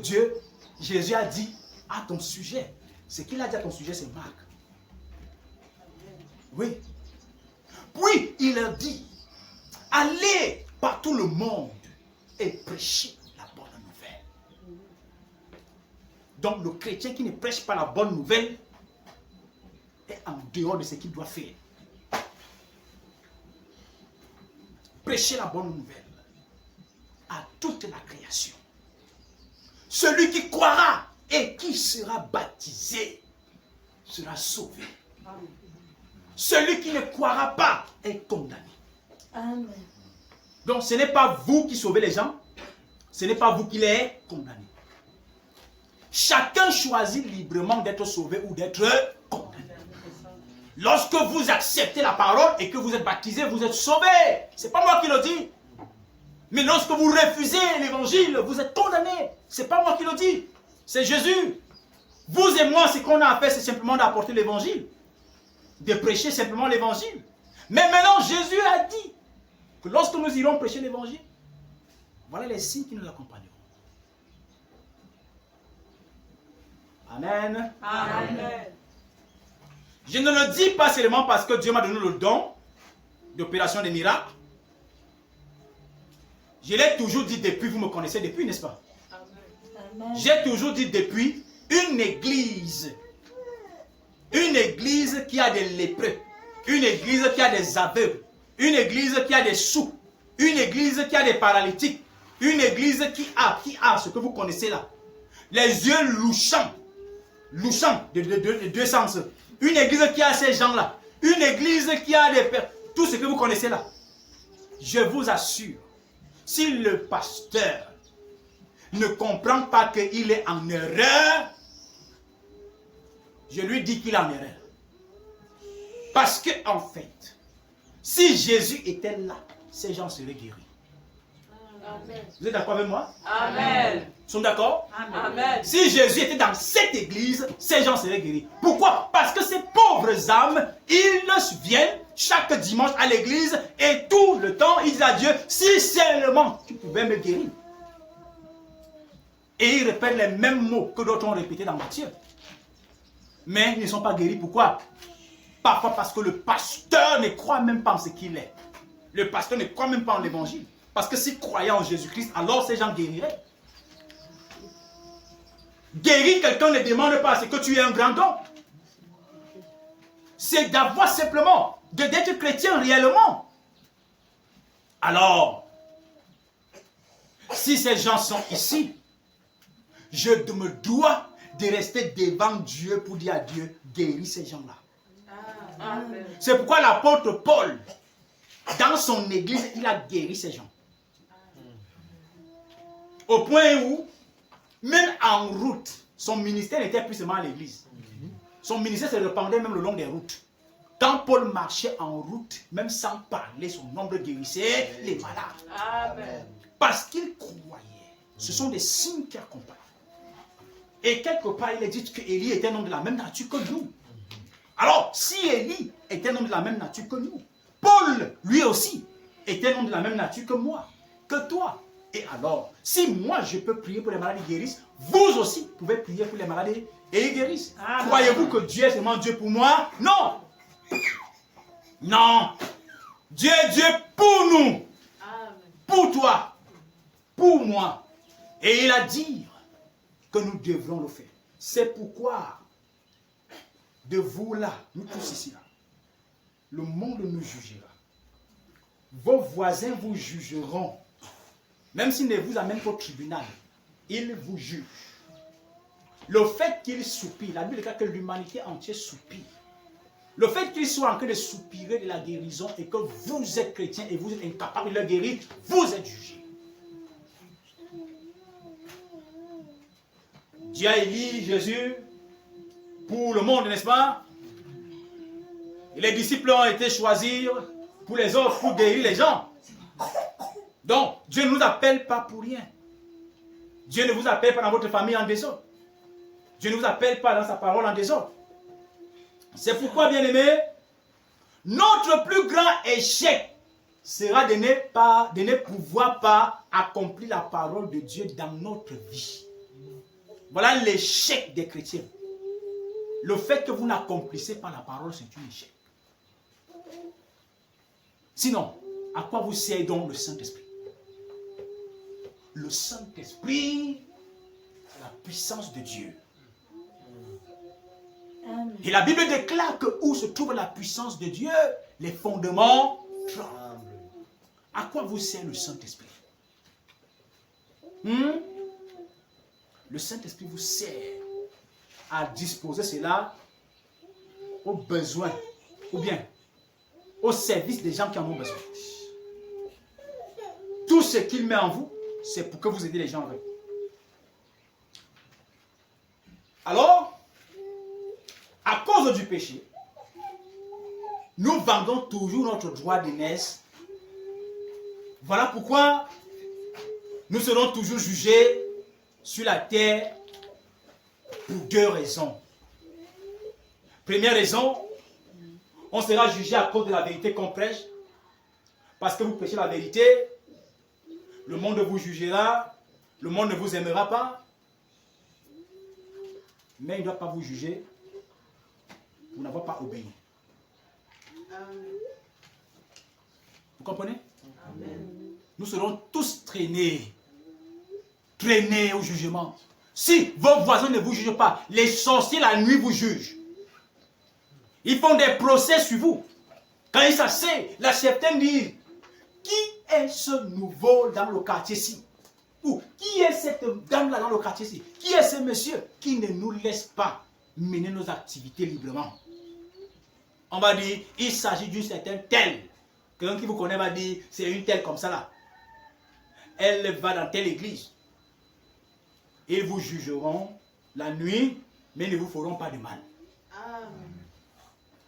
Jésus a dit à ton sujet? Ce qu'il a dit à ton sujet, c'est Marc. Oui. Puis, il a dit, allez par tout le monde et prêchez la bonne nouvelle. Donc, le chrétien qui ne prêche pas la bonne nouvelle est en dehors de ce qu'il doit faire. Prêchez la bonne nouvelle à toute la création. Celui qui croira et qui sera baptisé sera sauvé. Celui qui ne croira pas est condamné. Amen. Donc ce n'est pas vous qui sauvez les gens, ce n'est pas vous qui les condamnez. Chacun choisit librement d'être sauvé ou d'être condamné. Lorsque vous acceptez la parole et que vous êtes baptisé, vous êtes sauvé. Ce n'est pas moi qui le dis. Mais lorsque vous refusez l'évangile, vous êtes condamné. Ce n'est pas moi qui le dis. C'est Jésus. Vous et moi, ce qu'on a à faire, c'est simplement d'apporter l'évangile. De prêcher simplement l'évangile. Mais maintenant, Jésus a dit que lorsque nous irons prêcher l'évangile, voilà les signes qui nous accompagneront. Amen. Amen. Je ne le dis pas seulement parce que Dieu m'a donné le don d'opération des miracles. Je l'ai toujours dit depuis, vous me connaissez depuis, n'est-ce pas? J'ai toujours dit depuis, une église qui a des lépreux, une église qui a des aveugles, une église qui a des sourds, une église qui a des paralytiques, une église qui a ce que vous connaissez là, les yeux louchants de deux sens, une église qui a ces gens-là, une église qui a des pères, tout ce que vous connaissez là. Je vous assure, si le pasteur ne comprend pas qu'il est en erreur, je lui dis qu'il est en erreur. Parce que en fait, si Jésus était là, ces gens seraient guéris. Amen. Vous êtes d'accord avec moi? Amen. Nous sommes d'accord? Amen. Si Jésus était dans cette église, ces gens seraient guéris. Pourquoi? Parce que ces pauvres âmes, ils viennent chaque dimanche à l'église et tout le temps, ils disent à Dieu, si seulement tu pouvais me guérir. Et ils répètent les mêmes mots que d'autres ont répétés dans Matthieu. Mais ils ne sont pas guéris. Pourquoi? Parfois parce que le pasteur ne croit même pas en ce qu'il est. Le pasteur ne croit même pas en l'évangile. Parce que s'il croyait en Jésus-Christ, alors ces gens guériraient. Guérir quelqu'un ne demande pas à ce que tu aies un grand don. C'est d'avoir simplement, d'être chrétien réellement. Alors, si ces gens sont ici, je me dois de rester devant Dieu pour dire à Dieu, guéris ces gens-là. C'est pourquoi l'apôtre Paul, dans son église, il a guéri ces gens. Au point où, même en route, son ministère n'était plus seulement à l'église. Son ministère se répandait même le long des routes. Quand Paul marchait en route, même sans parler, son nombre guérissait les malades. Amen. Parce qu'il croyait. Ce sont des signes qui accompagnent. Et quelque part, il est dit qu'Élie était un homme de la même nature que nous. Alors, si Élie était un homme de la même nature que nous, Paul, lui aussi, était un homme de la même nature que moi, que toi. Et alors, si moi je peux prier pour les malades qui guérissent, vous aussi pouvez prier pour les malades et ils guérissent. Croyez-vous que Dieu est seulement Dieu pour moi? Non! Non! Dieu est Dieu pour nous. Amen. Pour toi. Pour moi. Et il a dit que nous devrons le faire. C'est pourquoi, de vous là, nous tous ici là, le monde nous jugera. Vos voisins vous jugeront. Même s'ils ne vous amènent pas au tribunal, ils vous jugent. Le fait qu'ils soupirent, la Bible dit que l'humanité entière soupire. Le fait qu'ils soient en train de soupirer de la guérison et que vous êtes chrétien et vous êtes incapable de le guérir, vous êtes jugés. Dieu a élu Jésus pour le monde, n'est-ce pas? Et les disciples ont été choisis pour les autres, pour guérir les gens. Donc, Dieu ne nous appelle pas pour rien. Dieu ne vous appelle pas dans votre famille en désordre. Dieu ne vous appelle pas dans sa parole en désordre. C'est pourquoi, bien-aimés, notre plus grand échec sera de ne pouvoir pas accomplir la parole de Dieu dans notre vie. Voilà l'échec des chrétiens. Le fait que vous n'accomplissez pas la parole, c'est un échec. Sinon, à quoi vous sert donc le Saint-Esprit? Le Saint-Esprit, c'est la puissance de Dieu. Amen. Et la Bible déclare que où se trouve la puissance de Dieu, les fondements tremblent. À quoi vous sert le Saint-Esprit? Le Saint-Esprit vous sert à disposer cela aux besoins, ou bien au service des gens qui en ont besoin. Tout ce qu'il met en vous, c'est pour que vous aidiez les gens avec. Alors, à cause du péché, nous vendons toujours notre droit d'aînesse. Voilà pourquoi nous serons toujours jugés sur la terre pour deux raisons. Première raison, on sera jugé à cause de la vérité qu'on prêche. Parce que vous prêchez la vérité, le monde vous jugera, le monde ne vous aimera pas. Mais il ne doit pas vous juger pour n'avoir pas obéi. Vous comprenez? Amen. Nous serons tous traînés au jugement. Si vos voisins ne vous jugent pas, les sorciers la nuit vous jugent. Ils font des procès sur vous. Quand ils s'asseyent, la certaine dit, qui est ce nouveau dans le quartier-ci? Ou qui est cette dame-là dans le quartier-ci? Qui est ce monsieur qui ne nous laisse pas mener nos activités librement? On va dire, il s'agit d'une certaine telle. Quelqu'un qui vous connaît va dire, c'est une telle comme ça là. Elle va dans telle église. Ils vous jugeront la nuit, mais ne vous feront pas de mal. Amen.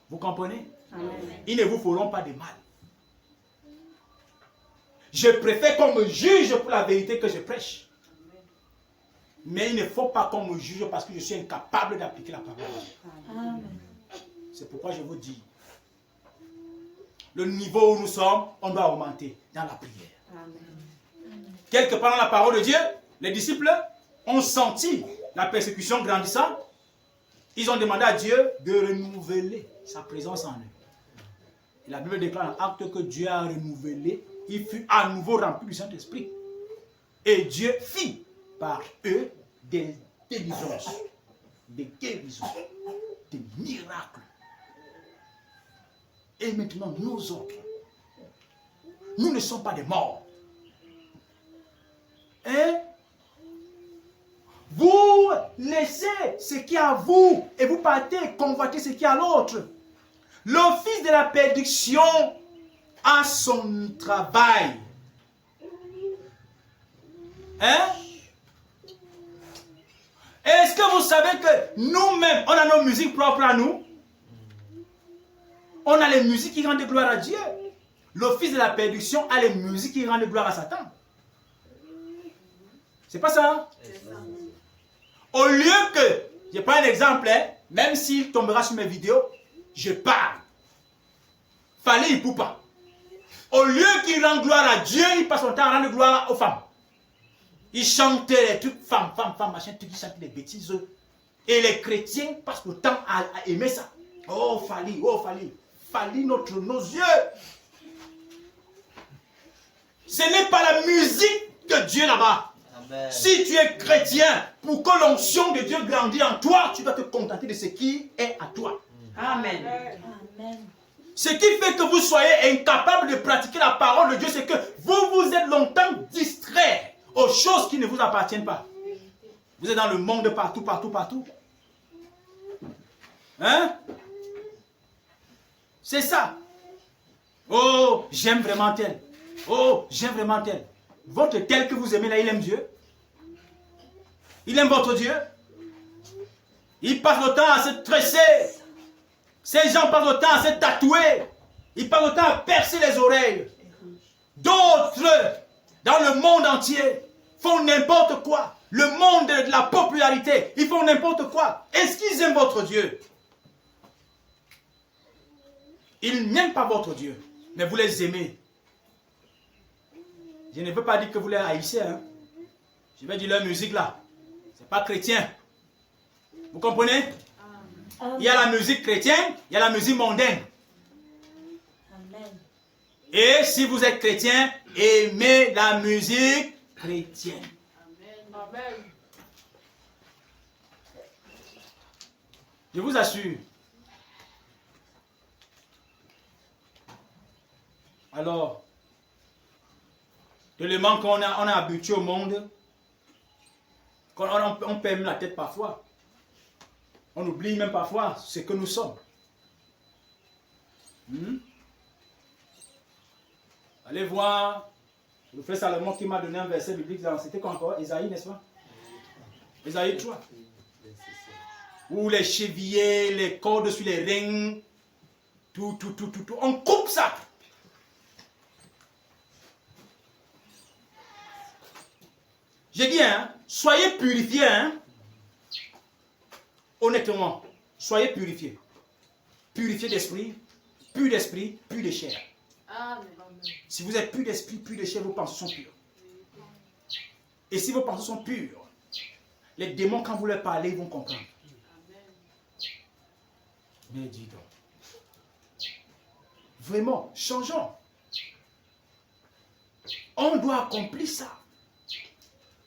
Vous comprenez? Amen. Ils ne vous feront pas de mal. Je préfère qu'on me juge pour la vérité que je prêche. Mais il ne faut pas qu'on me juge parce que je suis incapable d'appliquer la parole de Dieu. Amen. C'est pourquoi je vous dis, le niveau où nous sommes, on doit augmenter dans la prière. Amen. Quelque part dans la parole de Dieu, les disciples ont senti la persécution grandissant. Ils ont demandé à Dieu de renouveler sa présence en eux. Et la Bible déclare en acte que Dieu a renouvelé. Il fut à nouveau rempli du Saint-Esprit. Et Dieu fit par eux des délivrances, des guérisons, des miracles. Et maintenant, nous autres, nous ne sommes pas des morts. Hein? Vous laissez ce qui est à vous et vous partez convoiter ce qui est à l'autre. L'office de la prédiction a son travail. Hein? Est-ce que vous savez que nous-mêmes, on a nos musiques propres à nous? On a les musiques qui rendent gloire à Dieu. L'office de la prédiction a les musiques qui rendent gloire à Satan. C'est pas ça? Hein? Au lieu que, je prends un exemple, hein, même s'il tombera sur mes vidéos, je parle. Fallait il poupe pas. Au lieu qu'il rende gloire à Dieu, il passe son temps à rendre gloire aux femmes. Il chante les trucs, femmes, machin, tout qui chante des bêtises. Et les chrétiens passent le temps à aimer ça. Oh, Fali, nos yeux. Ce n'est pas la musique de Dieu là-bas. Amen. Si tu es chrétien, pour que l'onction de Dieu grandisse en toi, tu dois te contenter de ce qui est à toi. Amen. Amen. Ce qui fait que vous soyez incapable de pratiquer la parole de Dieu, c'est que vous vous êtes longtemps distrait aux choses qui ne vous appartiennent pas. Vous êtes dans le monde partout. Hein? C'est ça. Oh, j'aime vraiment tel. Oh, j'aime vraiment tel. Votre tel que vous aimez là, il aime Dieu. Il aime votre Dieu. Il passe le temps à se tresser. Ces gens passent le temps à se tatouer. Ils passent le temps à percer les oreilles. D'autres, dans le monde entier, font n'importe quoi. Le monde de la popularité, ils font n'importe quoi. Est-ce qu'ils aiment votre Dieu? Ils n'aiment pas votre Dieu, mais vous les aimez. Je ne veux pas dire que vous les haïssez. Hein? Je vais dire leur musique là. Ce n'est pas chrétien. Vous comprenez? Il y a la musique chrétienne, il y a la musique mondaine. Amen. Et si vous êtes chrétien, aimez la musique chrétienne. Amen. Je vous assure. Alors, tellement qu'on est habitué au monde, on perd même la tête parfois. On oublie même parfois ce que nous sommes. Allez voir le frère Salomon qui m'a donné un verset biblique. C'était quoi encore? Ésaïe, n'est-ce pas? Ésaïe 3. Où les chevillers, les cordes sur les reins. Tout. On coupe ça. J'ai dit, hein, soyez purifiés, hein. Honnêtement, soyez purifiés. Purifiés d'esprit, pur de chair. Amen. Si vous êtes pur d'esprit, pur de chair, vos pensées sont pures. Et si vos pensées sont pures, les démons, quand vous leur parlez, ils vont comprendre. Amen. Mais dis donc. Vraiment, changeons. On doit accomplir ça.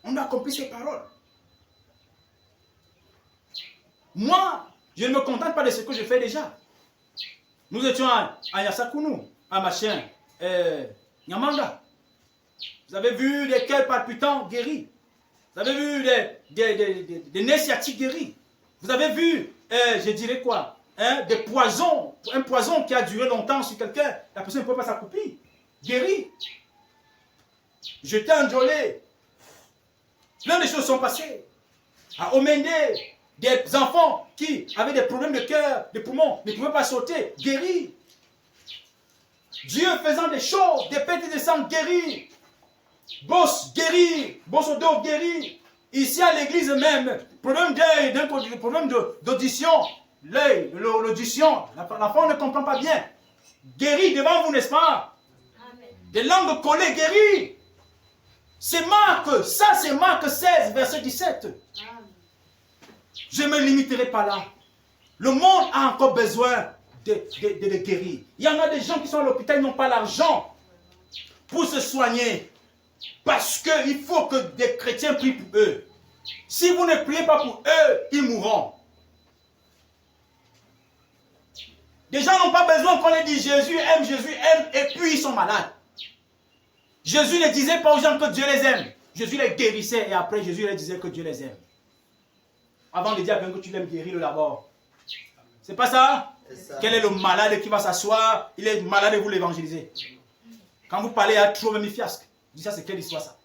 On doit accomplir ces paroles. Moi, je ne me contente pas de ce que je fais déjà. Nous étions à Yassakounou, à machin, Nyamanga. Vous avez vu des cœurs palpitants guéris. Vous avez vu des nez sciatiques guéris. Vous avez vu, je dirais quoi, des poisons, un poison qui a duré longtemps sur quelqu'un, la personne ne peut pas s'accroupir. Guéri. J'étais enjolé. Plein de choses sont passées. À Omende, des enfants qui avaient des problèmes de cœur, de poumons, ne pouvaient pas sauter, guéris. Dieu faisant des choses, des pertes de sang guéris. Boss guéri, boss au dos guéri. Ici à l'église même, problème d'œil, problème d'audition, l'œil, l'audition, l'enfant ne comprend pas bien. Guéri devant vous, n'est-ce pas? Amen. Des langues collées, guéri. C'est Marc, ça c'est Marc 16, verset 17. Amen. Je ne me limiterai pas là. Le monde a encore besoin de guérir. Il y en a des gens qui sont à l'hôpital, ils n'ont pas l'argent pour se soigner. Parce qu'il faut que des chrétiens prient pour eux. Si vous ne priez pas pour eux, ils mourront. Des gens n'ont pas besoin qu'on leur dise Jésus aime, et puis ils sont malades. Jésus ne disait pas aux gens que Dieu les aime. Jésus les guérissait et après Jésus leur disait que Dieu les aime. Avant de dire à quelqu'un que tu l'aimes, guéris-le d'abord. C'est pas ça? Quel est le malade qui va s'asseoir? Il est malade et vous l'évangélisez. Quand vous parlez à trop même fiasque. Dis ça, c'est quelle histoire ça?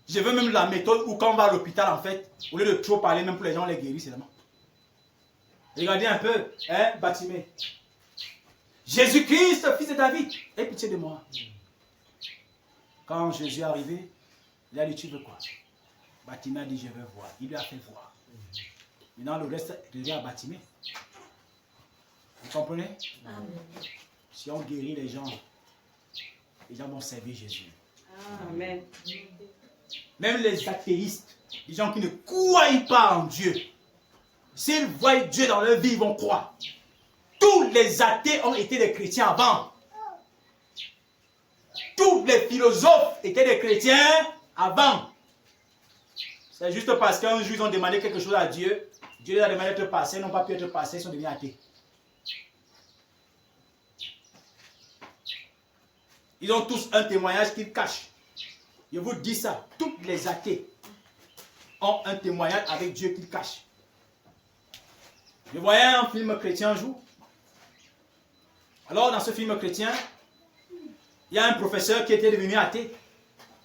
Je veux même la méthode où quand on va à l'hôpital, en fait, au lieu de trop parler, même pour les gens, on les guérit seulement. Regardez un peu, hein, Batimée. Jésus-Christ, fils de David, aie pitié de moi. Quand Jésus est arrivé, il a dit, tu veux quoi? Batimée a dit, je veux voir. Il lui a fait voir. Maintenant, le reste revient à Batimée. Vous comprenez? Amen. Si on guérit les gens vont servir Jésus. Amen. Même les athéistes, les gens qui ne croient pas en Dieu, s'ils voient Dieu dans leur vie, ils vont croire. Tous les athées ont été des chrétiens avant. Tous les philosophes étaient des chrétiens avant. C'est juste parce qu'un jour ils ont demandé quelque chose à Dieu. Dieu leur a demandé d'être passé, ils n'ont pas pu être passés, ils sont devenus athées. Ils ont tous un témoignage qu'ils cachent. Je vous dis ça, tous les athées ont un témoignage avec Dieu qu'ils cachent. Je voyais un film chrétien un jour. Alors dans ce film chrétien, il y a un professeur qui était devenu athée.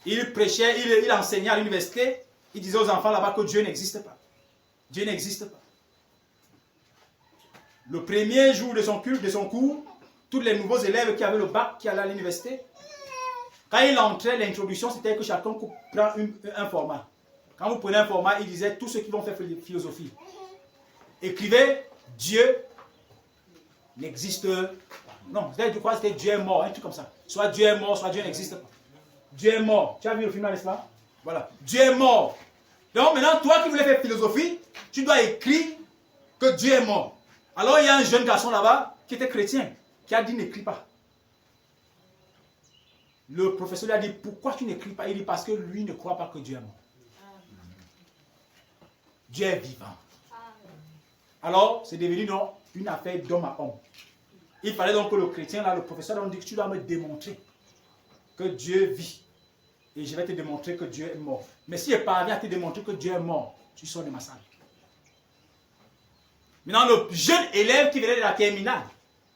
Il prêchait, il enseignait à l'université. Il disait aux enfants là-bas que Dieu n'existe pas. Dieu n'existe pas. Le premier jour de son culte, de son cours, tous les nouveaux élèves qui avaient le bac, qui allaient à l'université, quand il entrait, l'introduction, c'était que chacun prend un format. Quand vous prenez un format, il disait tous ceux qui vont faire philosophie. Écrivez, Dieu n'existe pas. Non, je crois que c'était Dieu est mort, un truc comme ça. Soit Dieu est mort, soit Dieu n'existe pas. Dieu est mort. Tu as vu le film là, n'est-ce pas? Voilà. Dieu est mort. Donc maintenant, toi qui voulais faire philosophie, tu dois écrire que Dieu est mort. Alors il y a un jeune garçon là-bas qui était chrétien, qui a dit n'écris pas. Le professeur lui a dit pourquoi tu n'écris pas? Il dit parce que lui ne croit pas que Dieu est mort. Dieu est vivant. Alors c'est devenu donc une affaire d'homme à homme. Il fallait donc que le chrétien, là, le professeur, on dit que tu dois me démontrer que Dieu vit. Et je vais te démontrer que Dieu est mort. Mais si je parviens à te démontrer que Dieu est mort, tu sors de ma salle. Maintenant, le jeune élève qui venait de la terminale,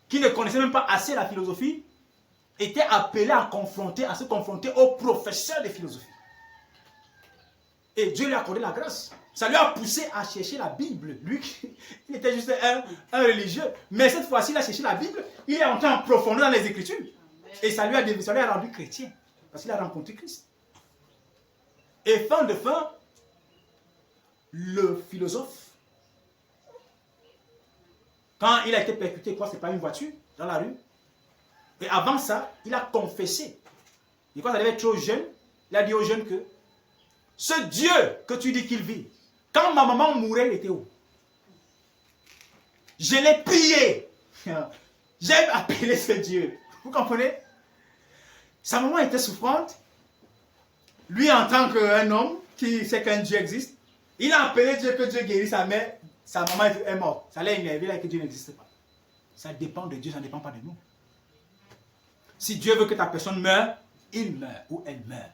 qui ne connaissait même pas assez la philosophie, était appelé à se confronter au professeur de philosophie. Et Dieu lui a accordé la grâce. Ça lui a poussé à chercher la Bible. Lui, il était juste un religieux. Mais cette fois-ci, il a cherché la Bible. Il est entré en profondeur dans les Écritures. Et ça lui a rendu chrétien. Parce qu'il a rencontré Christ. Et fin de fin, le philosophe, quand il a été percuté, quoi, c'est pas une voiture, dans la rue. Et avant ça, il a confessé. Et quand il avait trop jeune, il a dit aux jeunes que ce Dieu que tu dis qu'il vit, quand ma maman mourait, il était où? Je l'ai prié. J'ai appelé ce Dieu. Vous comprenez? Sa maman était souffrante. Lui, en tant qu'un homme qui sait qu'un Dieu existe, il a appelé Dieu que Dieu guérit sa mère. Sa maman est morte. Ça l'a énervé là que Dieu n'existe pas. Ça dépend de Dieu, ça ne dépend pas de nous. Si Dieu veut que ta personne meure, il meurt ou elle meurt.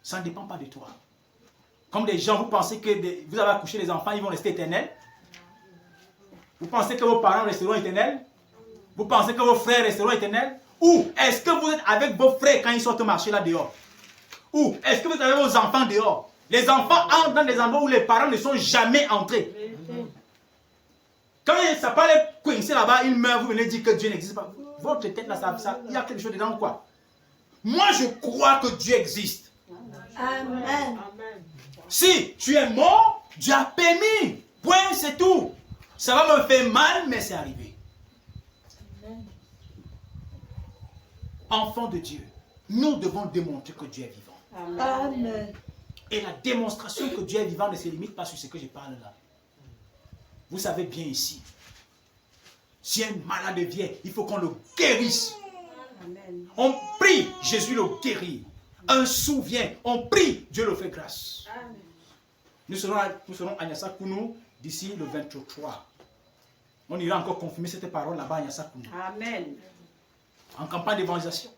Ça ne dépend pas de toi. Comme des gens, vous pensez que vous avez accouché les enfants, ils vont rester éternels? Vous pensez que vos parents resteront éternels? Vous pensez que vos frères resteront éternels? Ou est-ce que vous êtes avec vos frères quand ils sortent marcher là dehors? Ou est-ce que vous avez vos enfants dehors? Les enfants entrent dans des endroits où les parents ne sont jamais entrés. Quand ça peut aller coincer là-bas, ils meurent, vous venez dire que Dieu n'existe pas. Votre tête là, il y a quelque chose dedans ou quoi? Moi, je crois que Dieu existe. Amen. Si tu es mort, Dieu a permis. Point, c'est tout. Ça va me faire mal, mais c'est arrivé. Enfants de Dieu, nous devons démontrer que Dieu est vivant. Amen. Et la démonstration que Dieu est vivant ne se limite pas sur ce que je parle là. Vous savez bien ici, si un malade vient, il faut qu'on le guérisse. Amen. On prie, Jésus le guérit. Un sourd vient, on prie, Dieu le fait grâce. Amen. Nous serons à Nyasakounou d'ici le 23. On ira encore confirmer cette parole là-bas à Nyasakounou. Amen. En campagne d'évangélisation.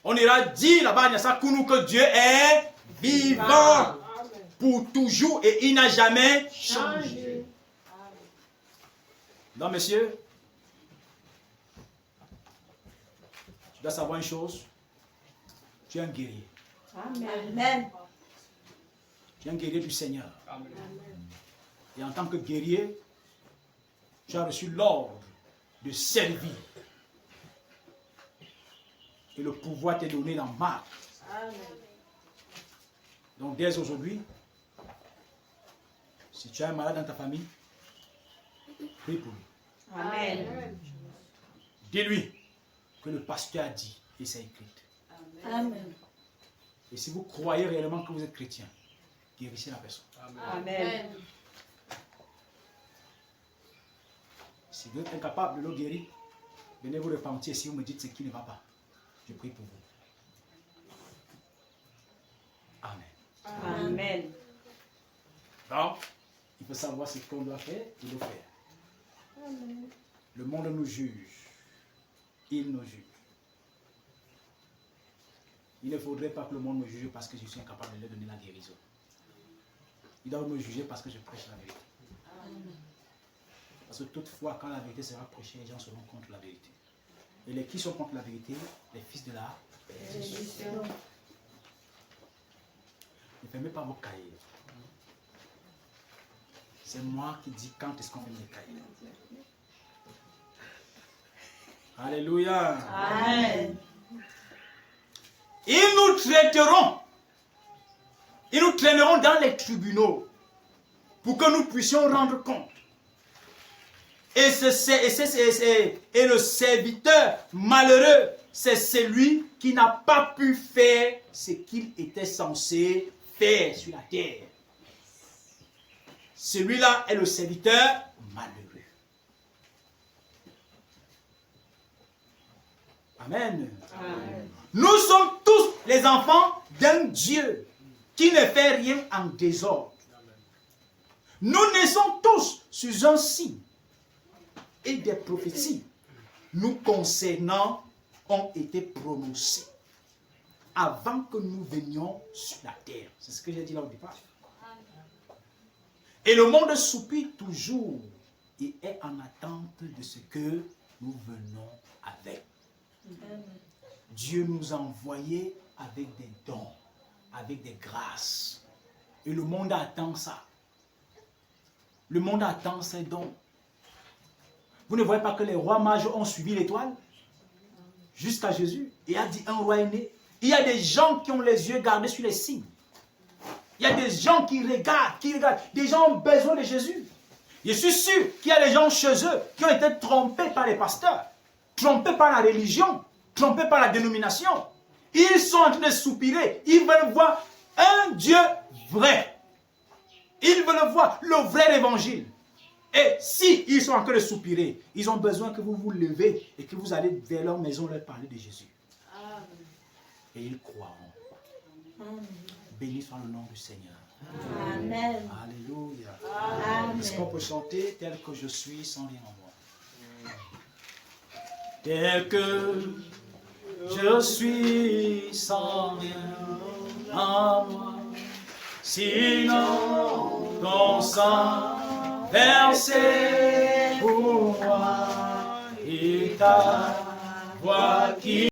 On ira dire là-bas à Nyasakounou que Dieu est vivant pour toujours et il n'a jamais changé. Non, monsieur, tu dois savoir une chose. Tu es un guerrier. Amen. Tu es un guerrier du Seigneur. Et en tant que guerrier, tu as reçu l'ordre de servir. Et le pouvoir t'est donné dans Marc. Donc dès aujourd'hui, si tu as un malade dans ta famille, prie pour lui. Amen. Dis-lui que le pasteur a dit et c'est écrit. Amen. Et si vous croyez réellement que vous êtes chrétien, guérissez la personne. Amen. Si vous êtes incapable de le guérir, venez vous repentir si vous me dites ce qui ne va pas. Je prie pour vous. Amen. Amen. Donc, il faut savoir ce qu'on doit faire et le faire. Amen. Le monde nous juge. Il nous juge. Il ne faudrait pas que le monde me juge parce que je suis incapable de leur donner la guérison. Il doit me juger parce que je prêche la vérité. Parce que toutefois, quand la vérité sera prêchée, les gens seront contre la vérité. Et les qui sont contre la vérité, les fils de la perdition. Ne fermez pas vos cahiers. C'est moi qui dis quand est-ce qu'on ferme les cahiers. Alléluia. Amen. Ils nous traiteront. Ils nous traîneront dans les tribunaux pour que nous puissions rendre compte. Et le serviteur malheureux, c'est celui qui n'a pas pu faire ce qu'il était censé faire sur la terre. Celui-là est le serviteur malheureux. Amen. Amen. Nous sommes tous les enfants d'un Dieu qui ne fait rien en désordre. Nous naissons tous sous un signe et des prophéties nous concernant ont été prononcées avant que nous venions sur la terre. C'est ce que j'ai dit là au départ. Et le monde soupire toujours et est en attente de ce que nous venons avec. Dieu nous a envoyés avec des dons, avec des grâces. Et le monde attend ça. Le monde attend ces dons. Vous ne voyez pas que les rois mages ont suivi l'étoile jusqu'à Jésus et a dit un roi est né. Il y a des gens qui ont les yeux gardés sur les signes. Il y a des gens qui regardent. Des gens ont besoin de Jésus. Je suis sûr qu'il y a des gens chez eux qui ont été trompés par les pasteurs, trompés par la religion, trompés par la dénomination. Ils sont en train de soupirer. Ils veulent voir un Dieu vrai. Ils veulent voir le vrai évangile. Et si ils sont en train de soupirer, ils ont besoin que vous vous levez et que vous allez vers leur maison leur parler de Jésus. Et ils croiront. Béni soit le nom du Seigneur. Amen. Alléluia. Amen. Est-ce qu'on peut chanter tel que je suis sans rien en moi? Tel que je suis sans rien en moi. Sinon, ton sang versé pour moi, et ta voix qui